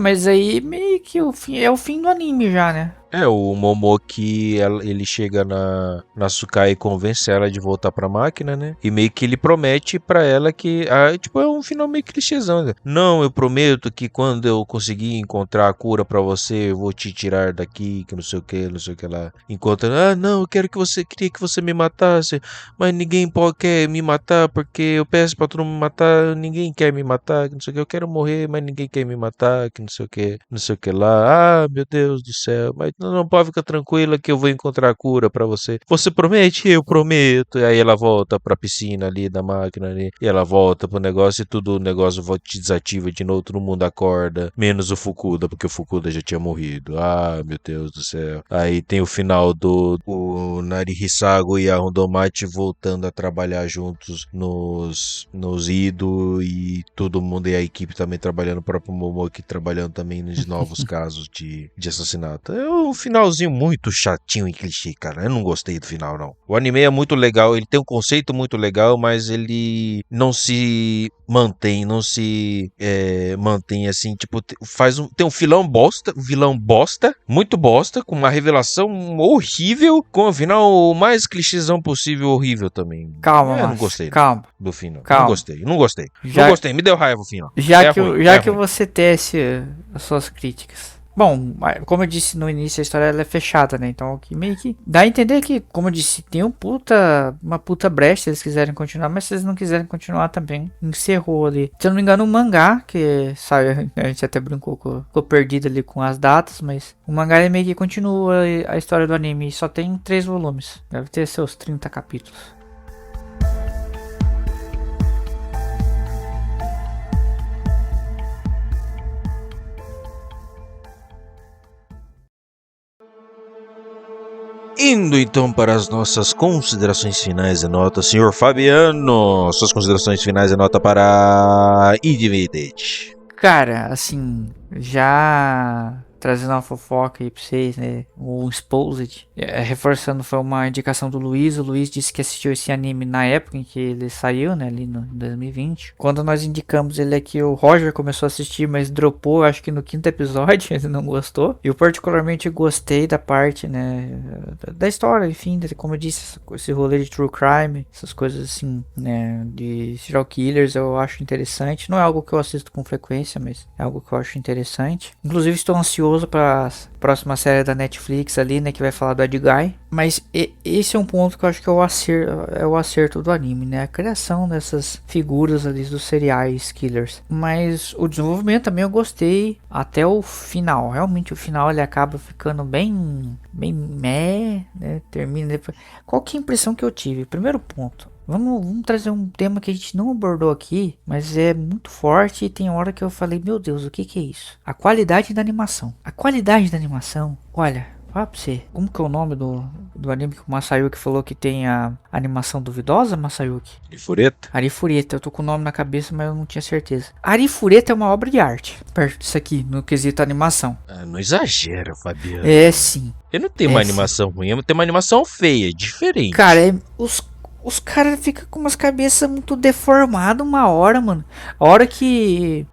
Mas aí meio que é o fim do anime já, né? O Momoki, ele chega na Sukai e convence ela de voltar pra máquina, né? E meio que ele promete pra ela que... tipo, é um final meio clichêzão, né? Não, eu prometo que quando eu conseguir encontrar a cura pra você, eu vou te tirar daqui, que não sei o que lá. Encontra, não, eu queria que você me matasse, mas ninguém quer me matar, porque eu peço pra todo mundo me matar, ninguém quer me matar, que não sei o que, eu quero morrer, mas ninguém quer me matar, que não sei o que lá. Meu Deus do céu, mas não pode ficar tranquila que eu vou encontrar a cura pra você. Você promete? Eu prometo. E aí ela volta pra piscina ali da máquina ali. E ela volta pro negócio e tudo o negócio te desativa de novo. Todo mundo acorda. Menos o Fukuda, porque o Fukuda já tinha morrido. Meu Deus do céu. Aí tem o final do Narihisago e a Rondomate voltando a trabalhar juntos nos Ido. E todo mundo e a equipe também trabalhando. O próprio Momoki trabalhando também nos novos casos de assassinato. Um finalzinho muito chatinho e clichê, cara. Eu não gostei do final, não. O anime é muito legal, ele tem um conceito muito legal, mas ele não se mantém, mantém assim, tipo, tem um vilão bosta, muito bosta, com uma revelação horrível, com o final o mais clichêzão possível, horrível também. Calma, não gostei. Calma. Do final. Calma. Não gostei, me deu raiva o final. Já que você tece as suas críticas. Bom, como eu disse no início, a história ela é fechada, né? Então, aqui meio que dá a entender que, como eu disse, tem uma puta brecha se eles quiserem continuar, mas se eles não quiserem continuar também, encerrou ali. Se eu não me engano, o mangá, que saiu, a gente até brincou, ficou perdido ali com as datas, mas o mangá ele meio que continua a história do anime e só tem 3 volumes. Deve ter seus 30 capítulos. Indo então para as nossas considerações finais de nota, senhor Fabiano, suas considerações finais de nota para Idividet. Cara, assim, já trazendo uma fofoca aí pra vocês, né? O Exposed, reforçando, foi uma indicação do Luiz. O Luiz disse que assistiu esse anime na época em que ele saiu, né? Ali no 2020. Quando nós indicamos ele aqui, o Roger começou a assistir, mas dropou, acho que no 5º episódio, ele não gostou. Eu particularmente gostei da parte, né? Da história, enfim, como eu disse, esse rolê de true crime, essas coisas assim, né? De serial killers, eu acho interessante. Não é algo que eu assisto com frequência, mas é algo que eu acho interessante. Inclusive, estou ansioso para a próxima série da Netflix ali, né, que vai falar do Ed Guy. Mas esse é um ponto que eu acho que é o acerto do anime, né, a criação dessas figuras ali dos serial killers. Mas o desenvolvimento também eu gostei até o final. Realmente o final ele acaba ficando bem né, termina depois. Qual que é a impressão que eu tive? Primeiro ponto, vamos trazer um tema que a gente não abordou aqui, mas é muito forte e tem hora que eu falei, meu Deus, o que é isso? A qualidade da animação. A qualidade da animação, olha, fala pra você, como que é o nome do anime que o Masayuki falou que tem a animação duvidosa, Masayuki? Arifureta? Arifureta, eu tô com o nome na cabeça, mas eu não tinha certeza. Arifureta é uma obra de arte, perto disso aqui, no quesito animação. Não exagera, Fabiano. É sim. Eu não tenho uma animação ruim, eu tenho uma animação feia, diferente. Cara, os caras ficam com umas cabeças muito deformadas uma hora, mano. A hora que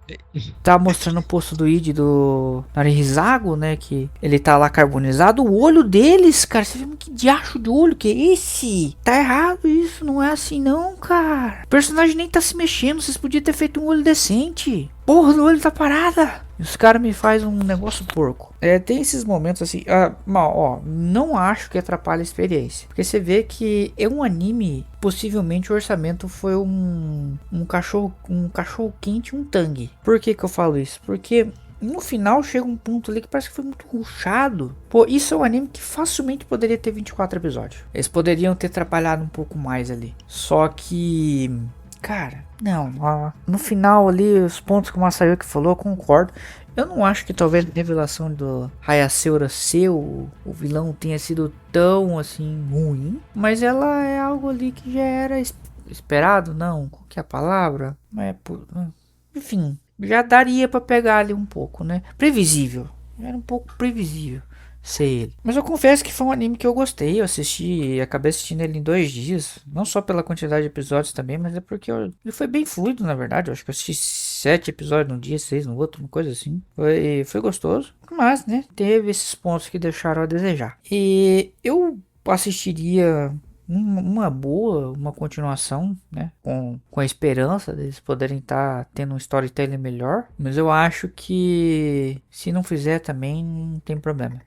tá mostrando o posto do Id do Narihisago, né? Que ele tá lá carbonizado. O olho deles, cara. Você vê que diacho de olho que é esse? Tá errado isso. Não é assim não, cara. O personagem nem tá se mexendo. Vocês podiam ter feito um olho decente. Porra, o olho tá parada. Os caras me fazem um negócio porco. Tem esses momentos assim. Não acho que atrapalha a experiência. Porque você vê que é um anime. Possivelmente o orçamento foi um cachorro quente e um tangue. Por que eu falo isso? Porque no final chega um ponto ali que parece que foi muito rushado. Pô, isso é um anime que facilmente poderia ter 24 episódios. Eles poderiam ter trabalhado um pouco mais ali. Só que, Cara, não, ó, no final ali, os pontos que o Masayuki falou, eu concordo. Eu não acho que talvez a revelação do Hayasura ser o vilão tenha sido tão assim ruim, mas ela é algo ali que já era esperado, não? Qual que é a palavra? Enfim, já daria pra pegar ali um pouco, né? Previsível, era um pouco previsível ser ele. Mas eu confesso que foi um anime que eu gostei. Eu assisti, acabei assistindo ele em 2 dias. Não só pela quantidade de episódios também, mas é porque ele foi bem fluido, na verdade. Eu acho que eu assisti 7 episódios num dia, 6 no outro, uma coisa assim. Foi gostoso. Mas, né, teve esses pontos que deixaram a desejar. E eu assistiria uma continuação, né, com a esperança deles poderem estar tendo um storytelling melhor, mas eu acho que se não fizer também não tem problema.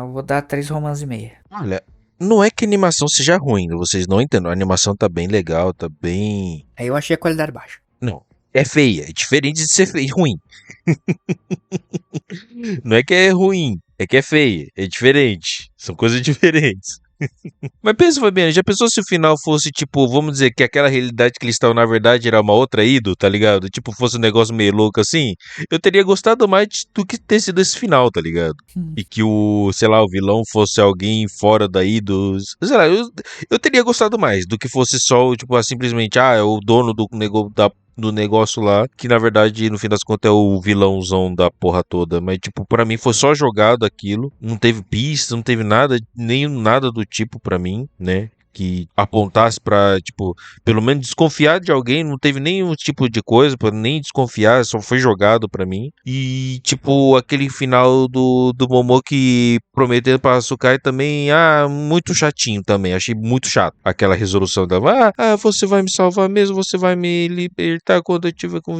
Eu vou dar 3 romances e meia. Olha, não é que a animação seja ruim, vocês não entendem. A animação tá bem legal, tá bem. Aí eu achei a qualidade baixa. Não, é feia, é diferente de ser feia, ruim. Não é que é ruim, é que é feia, é diferente. São coisas diferentes. Mas pensa, Fabiano, já pensou se o final fosse, tipo, vamos dizer que aquela realidade que eles estão, na verdade, era uma outra ídolo, tá ligado? Tipo, fosse um negócio meio louco assim? Eu teria gostado mais do que ter sido esse final, tá ligado? E que sei lá, o vilão fosse alguém fora da ídolo. Sei lá, eu teria gostado mais do que fosse só, tipo, simplesmente, é o dono do negócio lá, que na verdade, no fim das contas, é o vilãozão da porra toda. Mas, tipo, pra mim foi só jogado aquilo. Não teve pista, não teve nada, nem nada do tipo pra mim, né? Que apontasse pra, tipo, pelo menos desconfiar de alguém, não teve nenhum tipo de coisa pra nem desconfiar, só foi jogado pra mim. E, tipo, aquele final do Momoki prometendo pra Asukai também, muito chatinho também, achei muito chato. Aquela resolução dela, você vai me salvar mesmo, você vai me libertar quando eu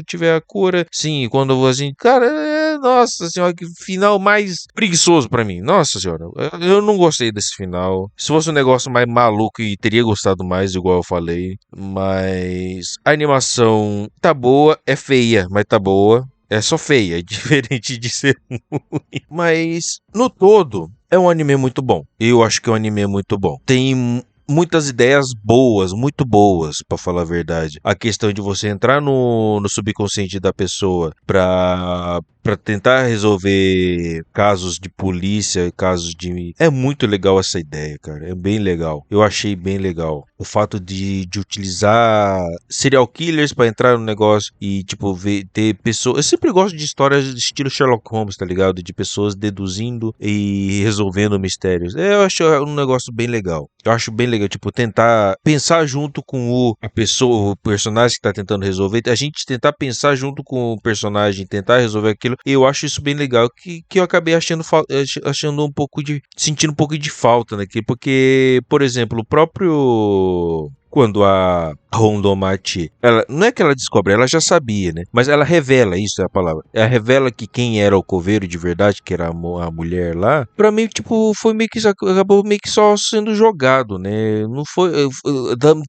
tiver a cura. Sim, quando eu vou assim, cara, nossa senhora, que final mais preguiçoso pra mim. Nossa senhora, eu não gostei desse final. Se fosse um negócio mais maluco e teria gostado mais, igual eu falei. Mas a animação tá boa, é feia, mas tá boa. É só feia, é diferente de ser ruim. Mas, no todo, é um anime muito bom. Eu acho que é um anime muito bom. Tem muitas ideias boas, muito boas, pra falar a verdade. A questão de você entrar no subconsciente da pessoa pra tentar resolver casos de polícia, casos de... É muito legal essa ideia, cara. É bem legal. Eu achei bem legal. O fato de utilizar serial killers pra entrar no negócio e, tipo, ter pessoas... Eu sempre gosto de histórias de estilo Sherlock Holmes, tá ligado? De pessoas deduzindo e resolvendo mistérios. Eu acho um negócio bem legal. Eu acho bem legal, tipo, tentar pensar junto com a pessoa, o personagem que tá tentando resolver, a gente tentar pensar junto com o personagem, tentar resolver aquilo. Eu acho isso bem legal, que eu acabei achando um pouco sentindo um pouco de falta naquilo, porque, por exemplo, o próprio... Quando a Rondomachi, ela não é que ela descobre, ela já sabia, né? Mas ela revela, isso é a palavra. Ela revela que quem era o coveiro de verdade, que era a mulher lá. Pra mim, tipo, foi meio que acabou meio que só sendo jogado, né? Não foi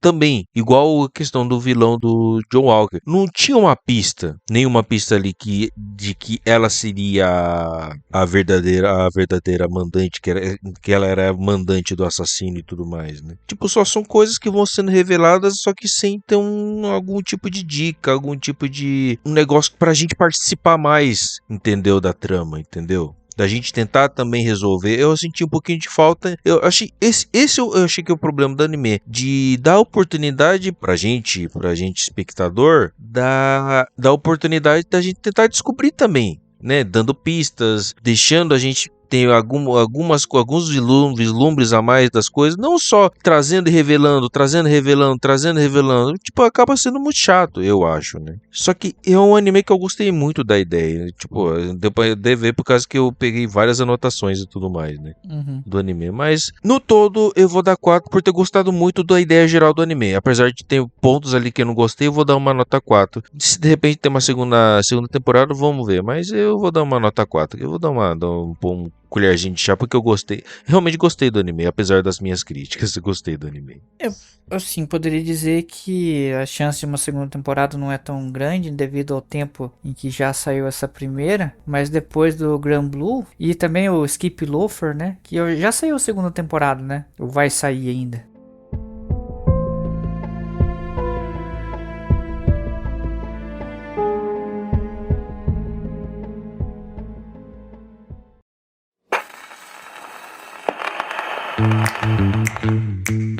também igual a questão do vilão do John Walker. Não tinha uma pista, nenhuma pista ali de que ela seria a verdadeira mandante, que ela era a mandante do assassino e tudo mais, né? Tipo, só são coisas que vão sendo reveladas, só que sem ter algum tipo de dica, algum tipo de um negócio pra gente participar mais, entendeu, da trama, entendeu? Da gente tentar também resolver. Eu senti um pouquinho de falta. Eu achei eu achei que é o problema do anime, de dar oportunidade pra gente espectador, dar oportunidade da gente tentar descobrir também, né, dando pistas, deixando a gente tem alguns vislumbres a mais das coisas, não só trazendo e revelando, tipo, acaba sendo muito chato, eu acho, né? Só que é um anime que eu gostei muito da ideia, tipo, deu pra ver por causa que eu peguei várias anotações e tudo mais, né? Do anime, mas no todo eu vou dar 4 por ter gostado muito da ideia geral do anime, apesar de ter pontos ali que eu não gostei, eu vou dar uma nota 4. Se de repente tem uma segunda temporada, vamos ver, mas eu vou dar uma nota 4, eu vou dar um colherzinha de chá, porque eu realmente gostei do anime, apesar das minhas críticas, eu gostei do anime. Eu, assim, poderia dizer que a chance de uma segunda temporada não é tão grande devido ao tempo em que já saiu essa primeira, mas depois do Grand Blue e também o Skip Loafer, né, que já saiu a segunda temporada, né, ou vai sair ainda.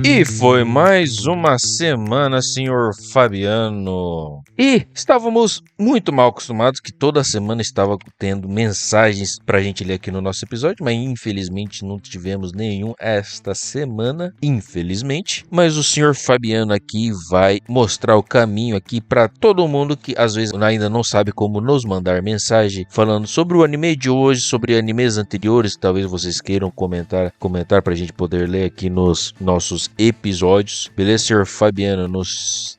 E foi mais uma semana, senhor Fabiano. E estávamos muito mal acostumados que toda semana estava tendo mensagens pra gente ler aqui no nosso episódio, mas infelizmente não tivemos nenhum esta semana, infelizmente. Mas o senhor Fabiano aqui vai mostrar o caminho aqui pra todo mundo que às vezes ainda não sabe como nos mandar mensagem falando sobre o anime de hoje, sobre animes anteriores, que talvez vocês queiram comentar pra gente poder ler aqui nos nossos episódios. Beleza, senhor Fabiano? Nos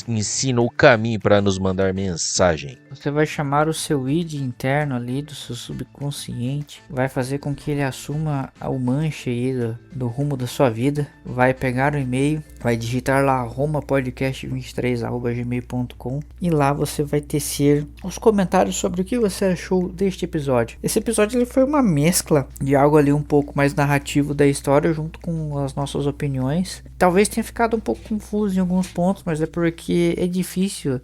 ensina o caminho para nos mandar mensagem. Você vai chamar o seu id interno ali do seu subconsciente, vai fazer com que ele assuma o manche aí do rumo da sua vida, vai pegar o e-mail, vai digitar lá romapodcast23@gmail.com e lá você vai tecer os comentários sobre o que você achou deste episódio. Esse episódio ele foi uma mescla de algo ali um pouco mais narrativo da história junto com as nossas opiniões. Talvez tenha ficado um pouco confuso em alguns pontos, mas é porque é difícil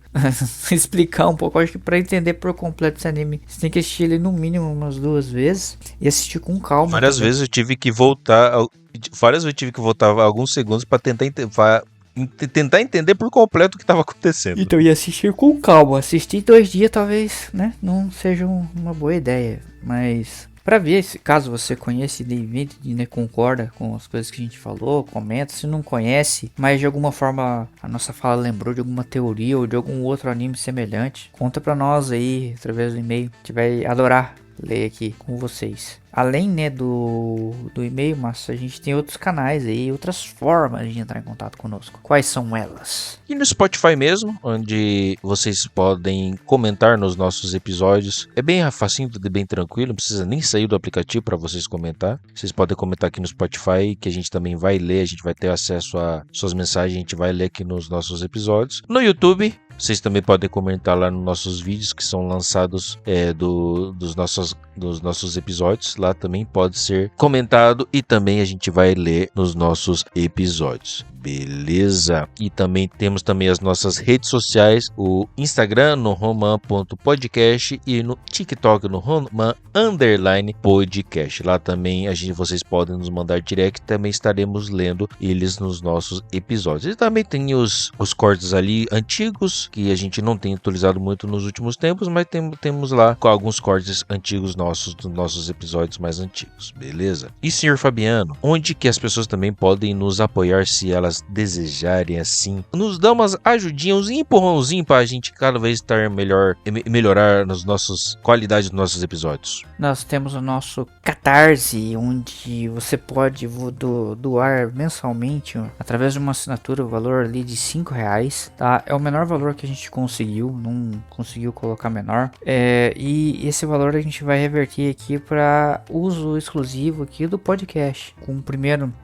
explicar um pouco. Eu acho que para entender por completo esse anime, você tem que assistir ele no mínimo umas 2 vezes e assistir com calma. Várias vezes eu tive que voltar alguns segundos para tentar entender por completo o que estava acontecendo. Então, ia assistir com calma. Assistir 2 dias talvez, né, não seja uma boa ideia, mas para ver se caso você conhece David e né, concorda com as coisas que a gente falou, comenta. Se não conhece, mas de alguma forma a nossa fala lembrou de alguma teoria ou de algum outro anime semelhante, conta pra nós aí através do e-mail. A gente vai adorar ler aqui com vocês. Além, né, do e-mail, mas a gente tem outros canais aí, outras formas de entrar em contato conosco. Quais são elas? E no Spotify mesmo, onde vocês podem comentar nos nossos episódios. É bem facinho, bem tranquilo, não precisa nem sair do aplicativo para vocês comentar. Vocês podem comentar aqui no Spotify, que a gente também vai ler, a gente vai ter acesso a suas mensagens, a gente vai ler aqui nos nossos episódios. No YouTube, vocês também podem comentar lá nos nossos vídeos que são lançados dos nossos episódios. Lá também pode ser comentado e também a gente vai ler nos nossos episódios. Beleza? E também temos também as nossas redes sociais, o Instagram no roman.podcast e no TikTok no roman_podcast. Lá também vocês podem nos mandar direct, também estaremos lendo eles nos nossos episódios. E também tem os cortes ali antigos, que a gente não tem atualizado muito nos últimos tempos, mas temos lá com alguns cortes antigos dos nossos episódios mais antigos, beleza? E senhor Fabiano, onde que as pessoas também podem nos apoiar se elas desejarem assim? Nos dá umas ajudinhas, um empurrãozinho pra gente cada vez estar melhorar nas nossas qualidades dos nossos episódios. Nós temos o nosso Catarse, onde você pode doar mensalmente através de uma assinatura, o valor ali de R$5, tá? É o menor valor que a gente conseguiu, não conseguiu colocar menor. E esse valor a gente vai revertir aqui para uso exclusivo aqui do podcast.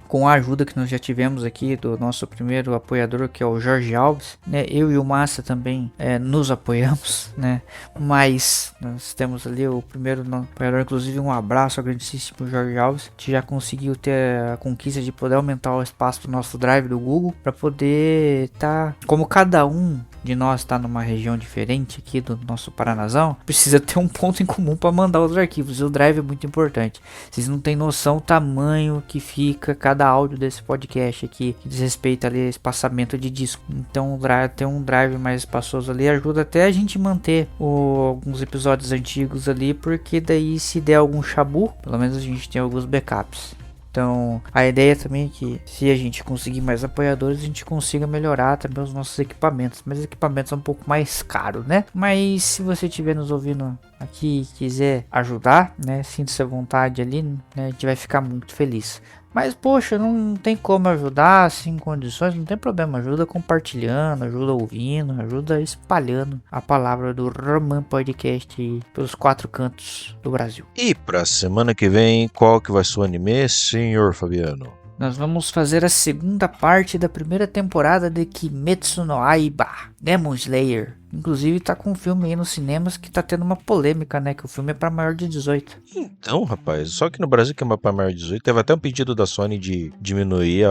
Com a ajuda que nós já tivemos aqui do nosso primeiro apoiador, que é o Jorge Alves, né? Eu e o Massa também nos apoiamos, né? Mas nós temos ali o primeiro apoiador, inclusive um abraço ao grandíssimo Jorge Alves, que já conseguiu ter a conquista de poder aumentar o espaço do nosso drive do Google, para poder estar, como cada um de nós está numa região diferente aqui do nosso Paranazão, precisa ter um ponto em comum para mandar os arquivos. E o drive é muito importante. Vocês não têm noção o tamanho que fica cada áudio desse podcast aqui, que diz respeito ali a espaçamento de disco. Então ter um drive mais espaçoso ali ajuda até a gente manter alguns episódios antigos ali, porque daí se der algum chabu, pelo menos a gente tem alguns backups. Então, a ideia também é que se a gente conseguir mais apoiadores, a gente consiga melhorar também os nossos equipamentos. Mas os equipamentos são um pouco mais caros, né? Mas se você estiver nos ouvindo aqui e quiser ajudar, né? Sinta-se à vontade ali, né? A gente vai ficar muito feliz. Mas, poxa, não tem como ajudar sem condições, não tem problema. Ajuda compartilhando, ajuda ouvindo, ajuda espalhando a palavra do Roman Podcast pelos 4 cantos do Brasil. E pra semana que vem, qual que vai ser o anime, senhor Fabiano? Nós vamos fazer a segunda parte da primeira temporada de Kimetsu no Yaiba, Demon Slayer. Inclusive tá com um filme aí nos cinemas que tá tendo uma polêmica, né? Que o filme é pra maior de 18. Então, rapaz, só que no Brasil que é pra maior de 18, teve até um pedido da Sony de diminuir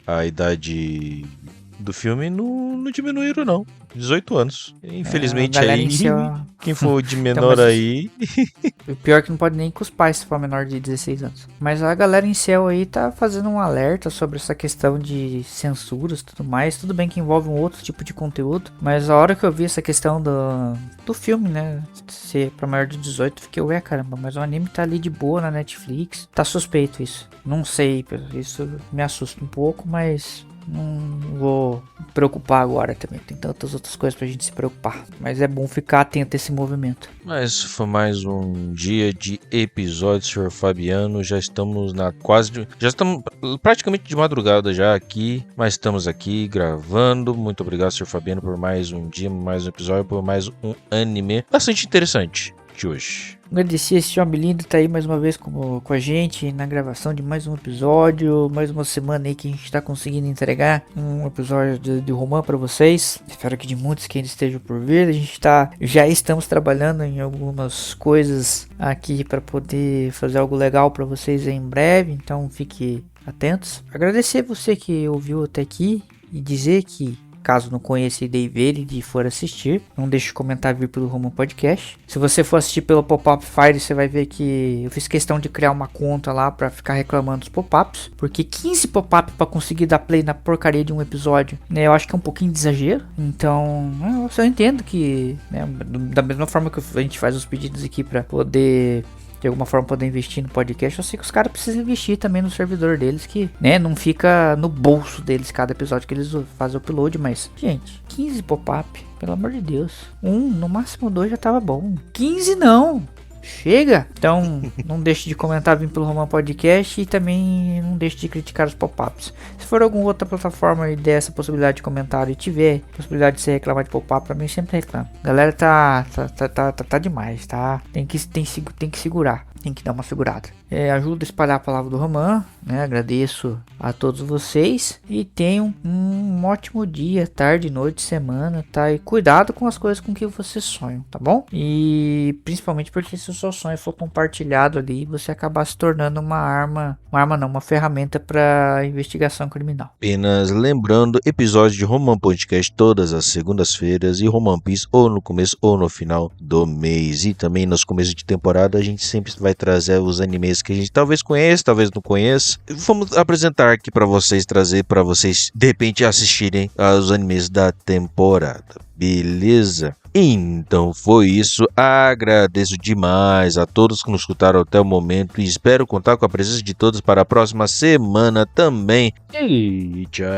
a idade do filme não diminuíram, não. 18 anos. A Infelizmente galera aí, em céu. quem for de Então, menor mas aí. o pior é que não pode nem com os pais se for menor de 16 anos. Mas a galera em céu aí tá fazendo um alerta sobre essa questão de censuras e tudo mais. Tudo bem que envolve um outro tipo de conteúdo. Mas a hora que eu vi essa questão do filme, né? Ser pra maior de 18, fiquei, ué, caramba, mas o anime tá ali de boa na Netflix. Tá suspeito isso. Não sei, isso me assusta um pouco, mas não vou me preocupar agora também. Tem tantas outras coisas pra gente se preocupar. Mas é bom ficar atento a esse movimento. Mas foi mais um dia de episódio, senhor Fabiano. Já estamos na já estamos praticamente de madrugada já aqui, mas estamos aqui gravando. Muito obrigado, senhor Fabiano, por mais um dia, mais um episódio, por mais um anime bastante interessante de hoje. Agradecer esse homem lindo tá aí mais uma vez com a gente na gravação de mais um episódio, mais uma semana aí que a gente tá conseguindo entregar um episódio de romã para vocês. Espero que de muitos que ainda estejam por vir. A gente já estamos trabalhando em algumas coisas aqui para poder fazer algo legal para vocês em breve, então fique atentos. Agradecer você que ouviu até aqui e dizer que caso não conheça, ideia ver e for assistir, não deixe de comentar vir pelo Romão Podcast. Se você for assistir pelo Pop-Up Fire, você vai ver que eu fiz questão de criar uma conta lá pra ficar reclamando dos pop-ups, porque 15 pop-up pra conseguir dar play na porcaria de um episódio, né, eu acho que é um pouquinho de exagero. Então, eu só entendo que, né, da mesma forma que a gente faz os pedidos aqui pra poder de alguma forma poder investir no podcast, eu sei que os caras precisam investir também no servidor deles, que, né, não fica no bolso deles cada episódio que eles fazem o upload, mas, gente, 15 pop-up, pelo amor de Deus. No máximo 2 já tava bom. 15 não! Chega! Então, não deixe de comentar vindo pelo Romão Podcast e também não deixe de criticar os pop-ups. Se for alguma outra plataforma e der essa possibilidade de comentário e tiver possibilidade de você reclamar de pop-up, pra mim sempre reclamo. Galera tá demais, tá? Tem que segurar. Tem que dar uma segurada. Ajuda a espalhar a palavra do Romã, né? Agradeço a todos vocês e tenham um ótimo dia, tarde, noite, semana, tá? E cuidado com as coisas com que você sonha, tá bom? E principalmente porque se o seu sonho for compartilhado ali, você acabar se tornando uma ferramenta para investigação criminal. Apenas lembrando, episódio de Roman Podcast todas as segundas-feiras e Roman Piece ou no começo ou no final do mês. E também nos começos de temporada a gente sempre vai trazer os animes que a gente talvez conheça, talvez não conheça. Vamos apresentar aqui para vocês, trazer para vocês de repente assistirem aos animes da temporada. Beleza? Então foi isso. Agradeço demais a todos que nos escutaram até o momento e espero contar com a presença de todos para a próxima semana também. E tchau!